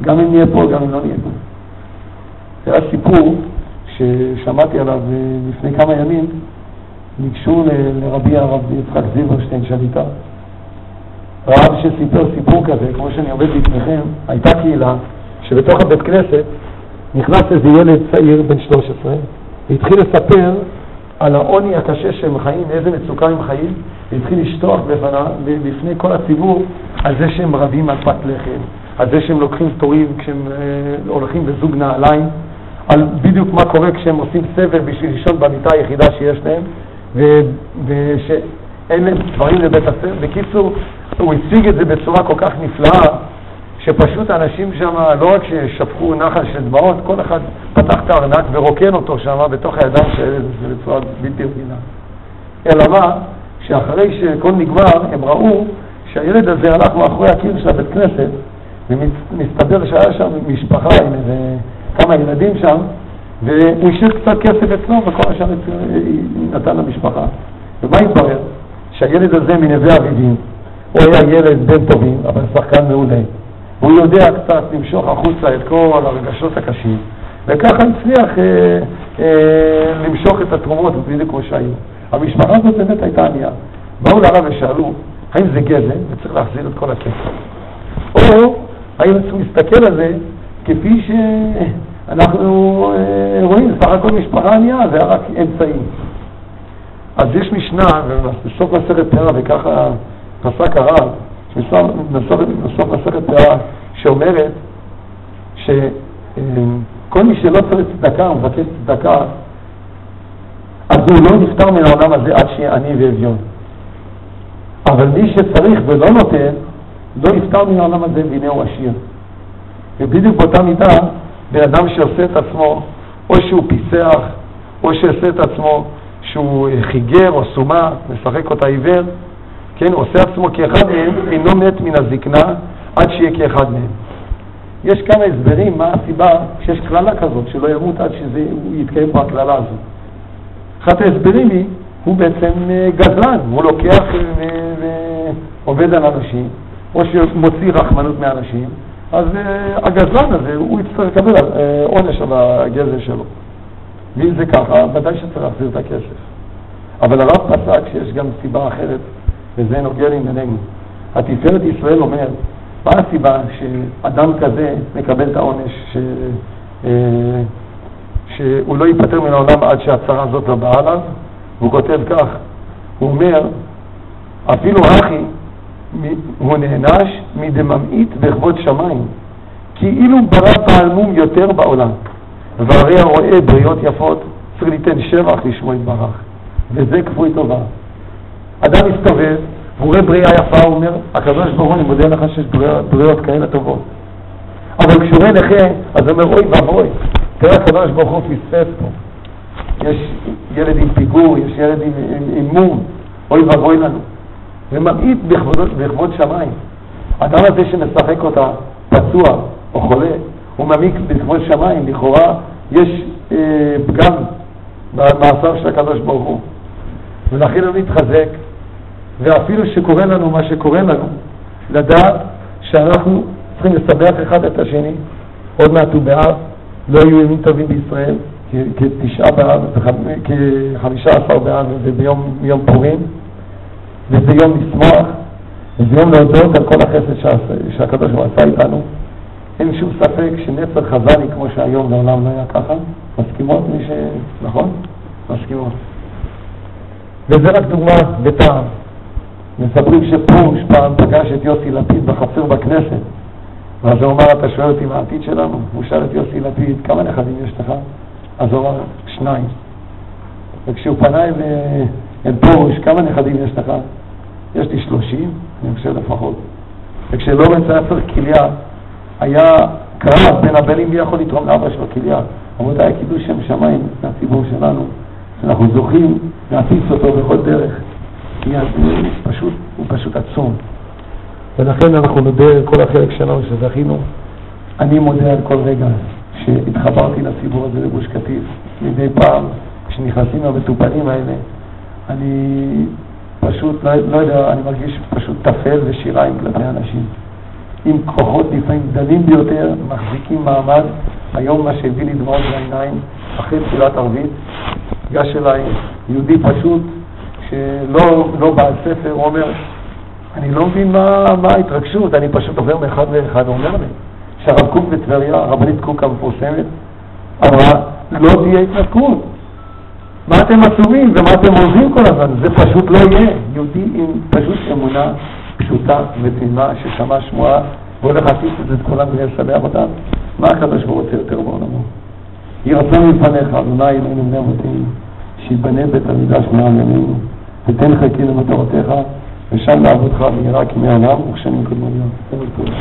גם אם נהיה פה, גם אם לא נהיה פה. זה היה סיפור ששמעתי עליו לפני כמה ימים, ניגשו לרבי הרב יצחק זילברשטיין שליטה. רב שסיפר סיפור כזה, כמו שאני עובד לפניכם, הייתה קהילה שבתוך הבית כנסת נכנס איזה ילד צעיר בן 13, והתחיל לספר על העוני הקשה שהם חיים, איזה מצוקה הם חיים, והתחיל לשטוח בפני כל הציבור על זה שהם רבים על פת לחם, על זה שהם לוקחים תורים כשהם הולכים בזוג נעליים, על בדיוק מה קורה כשהם עושים סבל בשביל לישון במיטה היחידה שיש להם, ושאין להם דברים לבית הספר. בקיצור, הוא הציג את זה בצורה כל כך נפלאה, שפשוט האנשים שם לא רק ששפכו נחל של דמעות, כל אחד פתח את הארנק ורוקן אותו שם בתוך הידיים של הילד, זה בצורה בלתי רגילה. אלא מה? שאחרי שכל נגמר, הם ראו שהילד הזה הלך מאחורי הקיר של הבית כנסת, ומסתבר שהיה שם משפחה עם איזה כמה ילדים שם, והוא השאיר קצת כסף אצלו, וכל השאר נתן למשפחה. ומה התברר? שהילד הזה מנווה אביבים, הוא היה ילד בן טובים, אבל שחקן מעולה. הוא יודע קצת למשוך החוצה את כל הרגשות הקשים, וככה הצליח למשוך את התרומות בדיוק כמו שהיו. המשפחה הזאת באמת הייתה ענייה. באו לרב ושאלו, האם זה גזל וצריך להחזיר את כל הכסף? או האם צריך להסתכל על זה כפי שאנחנו רואים, סך הכל משפחה ענייה, זה היה רק אמצעים. אז יש משנה, בסוף מסכת פרה, וככה פסק הרב, בסוף מסכת פרה, שאומרת שכל מי שלא צריך צדקה, הוא מבקש צדקה, אז הוא לא נפטר מן העולם הזה עד שיהיה עני ואביון. אבל מי שצריך ולא נותן, לא נפטר מן העולם הזה והנה הוא עשיר. ובדיוק באותה מידה, בן אדם שעושה את עצמו, או שהוא פיסח, או שעושה את עצמו שהוא חיגר או סומה, משחק אותה עיוור, כן, עושה עצמו כאחד מהם, אינו מת מן הזקנה עד שיהיה כאחד מהם. יש כמה הסברים מה הסיבה שיש כללה כזאת, שלא ימות עד שזה יתקיים פה הכללה הזאת. אחת ההסברים היא, הוא בעצם גזלן, הוא לוקח ועובד על אנשים, או שמוציא רחמנות מאנשים, אז הגזלן הזה, הוא יצטרך לקבל עונש על הגזל שלו. ואם זה ככה, ודאי שצריך להחזיר את הכסף. אבל הרב פסק שיש גם סיבה אחרת, וזה נוגע לענייננו. התפארת ישראל אומר, מה הסיבה שאדם כזה מקבל את העונש, שהוא לא ייפטר מן העולם עד שהצרה הזאת לא באה עליו? הוא כותב כך, הוא אומר, אפילו אחי, הוא נענש מדממעית בכבוד שמיים, כאילו ברא פעלמום יותר בעולם, והרי הרואה בריות יפות צריך ליתן שבח לשמו יתברך, וזה כפוי טובה. אדם מסתובב, הוא רואה בריאה יפה, הוא אומר, הקדוש ברוך הוא, אני מודה לך שיש בריאות כאלה טובות. אבל כשהוא רואה נכה, אז הוא אומר, אוי ואבוי, תראה הקדוש ברוך הוא פספס פה. יש ילד עם פיגור, יש ילד עם מום, אוי ואבוי לנו. וממעיט בכבוד שמיים. אדם הזה שמשחק אותה פצוע, או חולה, הוא מעמיק בכבוד שמיים, לכאורה יש פגם במעשיו של הקדוש ברוך הוא. ולכן הוא מתחזק, ואפילו שקורה לנו מה שקורה לנו, לדעת שאנחנו צריכים לסבח אחד את השני. עוד מעט הוא באב, לא יהיו ימים טובים בישראל, כ9 באב, כ15 באב, וביום פורים, וזה יום לשמוח, וזה יום להודות על כל החסד שהקדוש ברוך הוא עשה איתנו. אין שום ספק שנצר חזני כמו שהיום לעולם לא היה ככה. מסכימות מי נכון? מסכימות. וזה רק דוגמה בטעם. מספרים שפרוש פעם פגש את יוסי לפיד בחצר בכנסת, ואז הוא אמר, אתה שואל אותי מה העתיד שלנו? הוא שאל את יוסי לפיד, כמה נכדים יש לך? אז הוא אמר, 2. וכשהוא פנה אל פרוש, כמה נכדים יש לך? יש לי 30, אני חושב לפחות. וכשלורנס היה צריך כליה, היה קרב בין הבנים מי יכול לתרום לאבא שלו כליה. רבותיי, קידוש שם שמיים מהציבור שלנו, אנחנו זוכים להפיץ אותו בכל דרך, כי הוא פשוט עצום. ולכן אנחנו נודה על כל החלק שלנו שזכינו. אני מודה על כל רגע שהתחברתי לציבור הזה בגוש קטיף. מדי פעם כשנכנסים המטופלים האלה, אני פשוט לא יודע, אני מרגיש פשוט תפל ושיריים כלפי אנשים עם כוחות לפעמים דלים ביותר, מחזיקים מעמד. היום מה שהביא לי דמעות בעיניים אחרי תפילת ערבית, גש אליי יהודי פשוט שלא בעל ספר, הוא אומר, אני לא מבין מה ההתרגשות, אני פשוט עובר מאחד לאחד. הוא אומר לי שהרב קוק בטבריה, הרבנית קוק המפורסמת, אמרה, לא תהיה התנתקות. מה אתם עצומים ומה אתם עוזים כל הזמן? זה פשוט לא יהיה. יהודי עם פשוט אמונה פשוטה ותמימה ששמע שמועה והולך להפיץ את כולם ולשבח אותם. מה הקדוש ברוך הוא רוצה יותר בעולמו? יהי רצון מלפניך, אדוני אלוהינו בני אבותינו, שיבנה בית המקדש במהרה ימינו, ותן חלקנו מטרותיך, ושם לעבודך במהרה כימי עולם וכשנים קודמוניות. תודה רבה.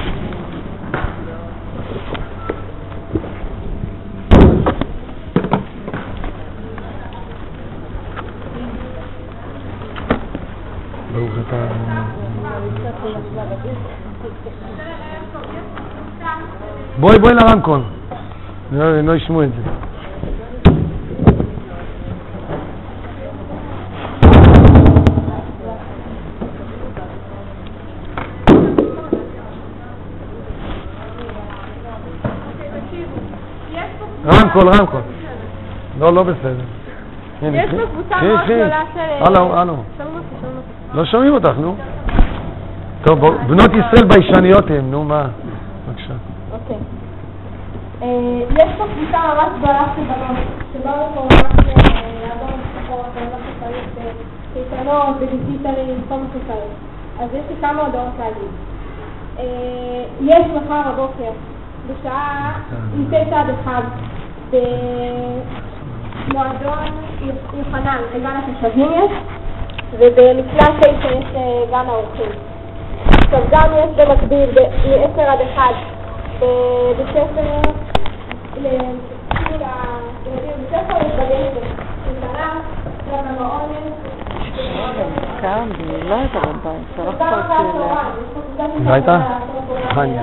בואי לרמקול, לא ישמעו את זה. רמקול. לא בסדר. יש פה קבוצה מאוד גדולה של... הלו. לא שומעים אותך, נו. טוב, בנות ישראל בישניות הם, נו מה? בבקשה. אוקיי. יש פה קבוצה ממש גדולה של בנות, שבאו לפה ממש לעבור משפחות, ולא שצריך בקייטנות, בביזיטרים, כל מה שצריך. אז יש לי כמה הודעות להגיד. יש מחר הבוקר, בשעה עם 9:01, במועדון יוחנן, לגן התושבים יש, ובמקלט 9 יש גן האורחים. עכשיו גם יש במקביל מ-10:00 עד 1 בבית ספר לילדים בבית ספר להתבגן בשנה, גם המעון כאן, לא הייתה רבן, צריך פרצי לא הייתה? חני,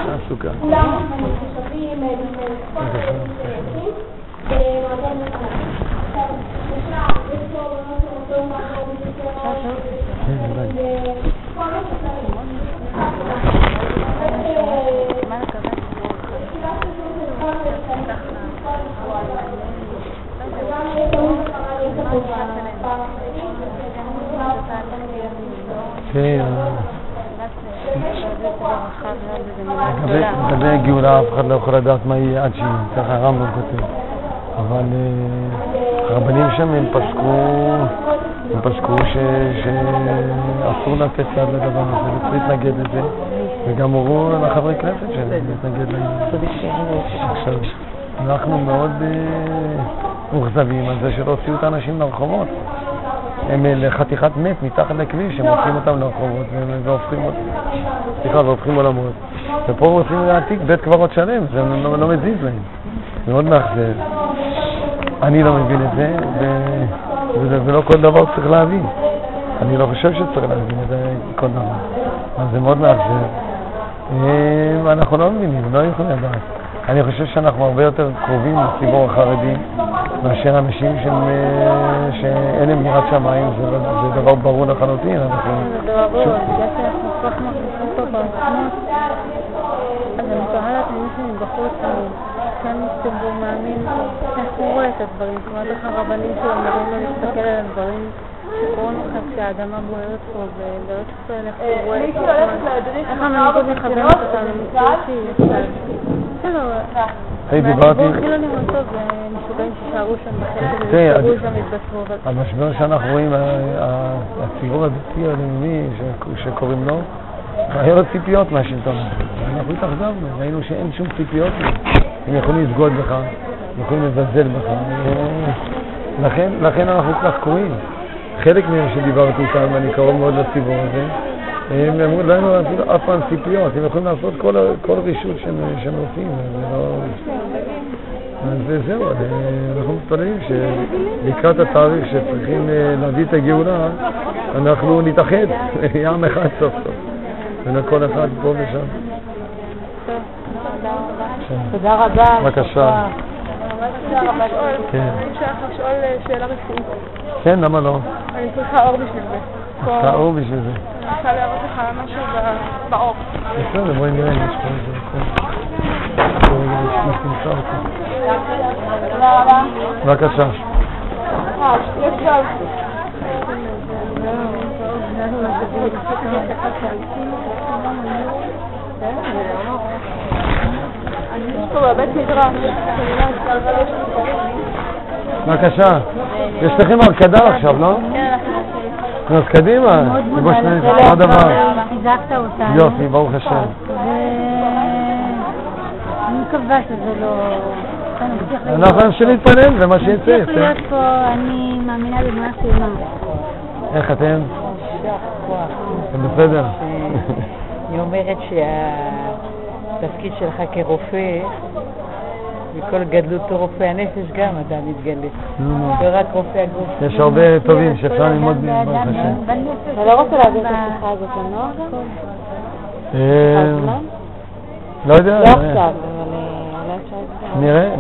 שעסוקה. כולם מתושבים בפני כל הערכים במועדון יוחנן. עכשיו, יש פה בנות שרוצות לעבור בבית וכל מה שצריך. לגבי גאולה אף אחד לא יכול לדעת מה יהיה עד שיהיה, ככה הרמב"ם כותב. אבל הרבנים שם הם פסקו שאסור לתת יד לדבר הזה וצריך להתנגד לזה, וגם הורו לחברי כנסת להתנגד להם. עכשיו אנחנו מאוד מוחזבים על זה שלא הוציאו את האנשים לרחובות. הם לחתיכת מת מתחת לכביש, הם הולכים אותם לרחובות והופכים עולמות. ופה רוצים להעתיק בית קברות שלם, זה לא מזיז להם. זה מאוד מאכזב. אני לא מבין את זה, ולא כל דבר צריך להבין. אני לא חושב שצריך להבין את זה כל דבר. אז זה מאוד מאכזב. אנחנו לא מבינים, לא יכולים לדעת. אני חושב שאנחנו הרבה יותר קרובים לציבור החרדי מאשר אנשים שאין להם יראת שמיים, זה דבר ברור לחלוטין. זה דבר ברור, בגלל שאנחנו כל כך מרגישים פה ברחנות, אז אני תוהה לעצמי מבחוץ, אני כן ציבור מאמין איך הוא רואה את הדברים, זאת אומרת איך הרבנים שאומרים לו להסתכל על הדברים שקוראים לך כשהאדמה בוערת פה ובארץ ישראל, איך הוא רואה את זה, איך המנהיגות מכוונת אותה למציאות שהיא בסדר, והציבור חילוני מאוד טוב ומשוגעים ששארו שם בחלק ושארו שם התבשרו. המשבר שאנחנו רואים, הציבור הדתי הלאומי שקוראים לו, היה לו ציפיות מהשלטון. אנחנו התאכזבנו, ראינו שאין שום ציפיות. הם יכולים לסגוד בך, הם יכולים לבזל בך. לכן אנחנו כל כך קוראים. חלק מהם שדיברתי איתם, אני קרוב מאוד לציבור הזה, הם אמרו, לא היינו לעשות אף פעם ציפיות, הם יכולים לעשות כל רישות שהם רוצים. אז זהו, אנחנו מתפללים שלקראת התאריך שצריכים להביא את הגאולה, אנחנו נתאחד, ים אחד סוף סוף, ולכל אחד פה ושם. תודה רבה. בבקשה. אני צריך לשאול שאלה רפואית. כן, למה לא? אני צריכה אור בשביל זה. צריכה אור בשביל זה. אני רוצה להראות לך משהו באור. בסדר, בואי נראה אם יש פה איזה מקום. תודה רבה. בבקשה. יש טוב. יש פה בבית מדרש. בבקשה. יש לכם הרקדה עכשיו, לא? כן, אז קדימה. מאוד חיזקת אותנו. יופי, ברוך השם. אני מקווה שזה לא... אנחנו נמשיך להתפלל ומה שיצא. נמשיך להיות פה, אני מאמינה במה שלמה. איך אתם? אתם בסדר? היא אומרת שהתפקיד שלך כרופא, בכל גדלות רופא הנפש גם אתה מתגלה. לא רק רופא הגוף. יש הרבה טובים שאפשר ללמוד ברוך השם. אתה לא רוצה להעביר את השיחה הזאת לנוער? לא יודע. לא עכשיו, אבל אולי אפשר את זה. נראה.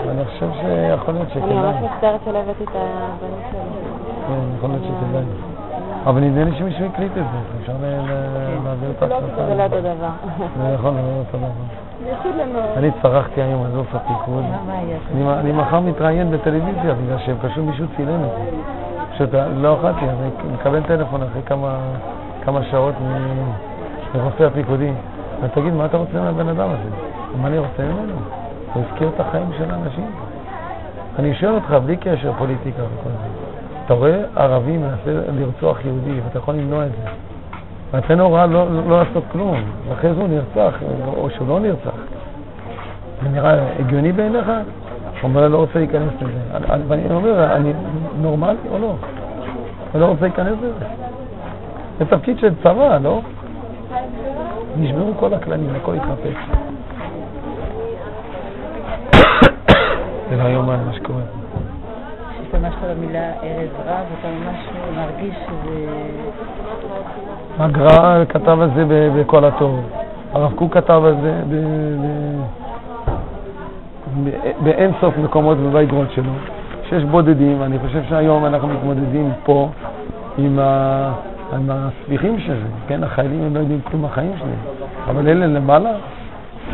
אני חושב שיכול להיות שכדאי. אני ממש מצטערת שלא הבאתי את הבנים שלי. כן, יכול להיות שכדאי. אבל נדמה לי שמישהו הקליט את זה, אפשר להעביר את ההקלטה. זה לא אותו דבר. זה יכול להיות אותו דבר. אני צרחתי היום על אלוף הפיקוד. אני מחר מתראיין בטלוויזיה בגלל שפשוט מישהו צילם את זה. פשוט לא אכלתי, אז אני מקבל טלפון אחרי כמה שעות מרופא הפיקודי. אז תגיד, מה אתה רוצה מהבן אדם הזה? מה אני רוצה ממנו? הוא הזכיר את החיים של האנשים. אני שואל אותך, בלי קשר פוליטיקה וכל זה. אתה רואה ערבי מנסה לרצוח יהודי, ואתה יכול למנוע את זה. ואתה נורא לא לעשות כלום, ואחרי זה הוא נרצח, או שהוא לא נרצח. זה נראה הגיוני בעיניך? הוא אומר, לא רוצה להיכנס לזה. ואני אומר, אני נורמלי או לא? אני לא רוצה להיכנס לזה. זה תפקיד של צבא, לא? נשמרו כל הכללים, הכל יתרפץ. זה לא יומן מה שקורה. השתמשת במילה ארז רב, אתה ממש מרגיש שזה... הגר"א כתב על זה בכל התור. הרב קוק כתב על זה באין סוף מקומות ובאגרות שלו. שיש בודדים, אני חושב שהיום אנחנו מתמודדים פה עם הספיחים של זה. כן, החיילים הם לא יודעים כלום החיים שלהם. אבל אלה למעלה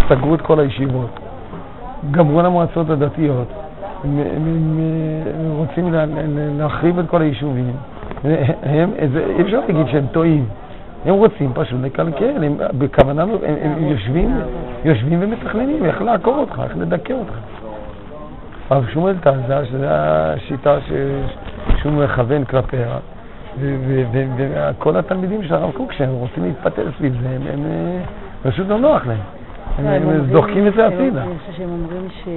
סגרו את כל הישיבות. גמרו למועצות הדתיות. הם רוצים להחריב את כל היישובים. אי אפשר להגיד שהם טועים. הם רוצים פשוט לקלקל. בכוונה הם יושבים ומתכננים איך לעקור אותך, איך לדכא אותך. הרב שמואל תעזה, שזו השיטה שהוא מכוון כלפיה. וכל התלמידים של הרב קוק שהם רוצים להתפתל סביב זה, הם פשוט לא נוח להם. הם דוחקים את זה הצידה. אני חושב שהם אומרים שיש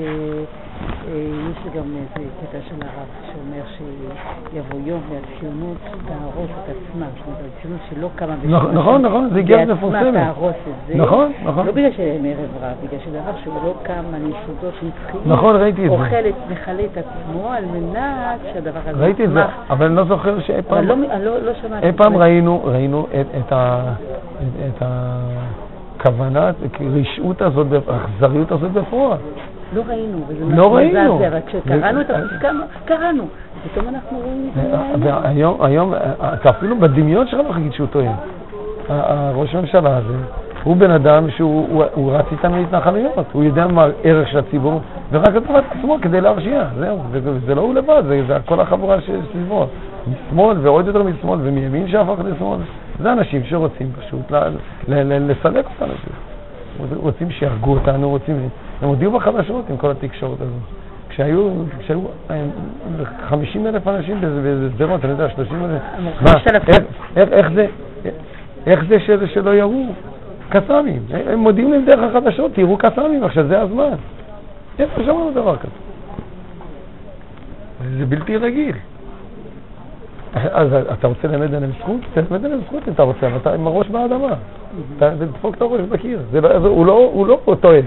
גם איזה קטע של הרב שאומר שיבוא יום והציונות תהרוס את עצמה. זאת אומרת, הציונות שלא קמה בשביל... נכון, זה הגיע מפורסמת. בעצמה תהרוס את זה. נכון. לא בגלל שהם ערב רב, בגלל שדבר שהוא לא קם על יסודות שהתחיל. נכון, ראיתי את זה. אוכל את מכלה את עצמו על מנת שהדבר הזה... ראיתי את זה, אבל אני לא זוכר שאי פעם... אבל לא שמעתי. אי פעם ראינו את הכוונה, הרשעות הזאת, האכזריות הזאת בפועל. לא ראינו, וזה לא ראינו. אבל כשקראנו את הפסקה, קראנו. פתאום אנחנו רואים את זה. היום, אתה אפילו בדמיון שלך לא חגיד שהוא טועה. ראש הממשלה הזה, הוא בן אדם שהוא רץ איתם להתנחלויות, הוא יודע מה הערך של הציבור, ורק לטובת עצמו כדי להרשיע, זהו, זה לא הוא לבד, זה כל החבורה שסביבו, משמאל ועוד יותר משמאל ומימין שהפך לשמאל, זה אנשים שרוצים פשוט לסלק אותנו, רוצים שיהרגו אותנו, הם הודיעו בחדשות עם כל התקשורת הזו. כשהיו 50,000 אנשים בסדרות, אני יודע, 30,000, איך זה שלא יראו? קסאמים, הם מודיעים להם דרך החדשות, תראו קסאמים, עכשיו זה הזמן. איפה שמענו דבר כזה? זה בלתי רגיל. אז אתה רוצה ללמד עליהם זכות? תלמד עליהם זכות אם אתה רוצה, אבל אתה עם הראש באדמה. תדפוק את הראש בקיר. הוא לא טועה.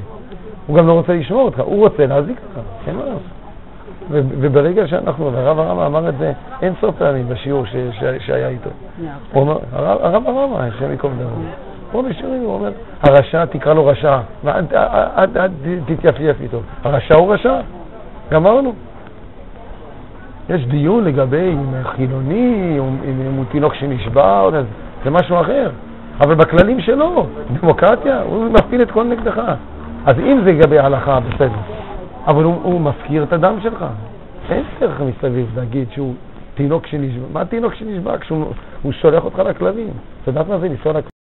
הוא גם לא רוצה לשמוע אותך, הוא רוצה להזיק אותך. אין מה לעשות. וברגע שאנחנו, הרב הרמה אמר את זה אין סוף פעמים בשיעור שהיה איתו. הוא אומר, הרב הרמה, השם יקום דמו. הוא בשיעורים, הוא אומר, הרשע תקרא לו רשע, אל תתייפייף איתו. הרשע הוא רשע, גמרנו. יש דיון לגבי אם חילוני, אם הוא תינוק שנשבע, זה משהו אחר. אבל בכללים שלו, דמוקרטיה, הוא מפעיל את כל נגדך. אז אם זה לגבי ההלכה, בסדר. אבל הוא מפקיר את הדם שלך. אין דרך מסביב להגיד שהוא תינוק שנשבע. מה תינוק שנשבע? כשהוא שולח אותך לכלבים. אתה יודעת מה זה לנסוע לכלבים?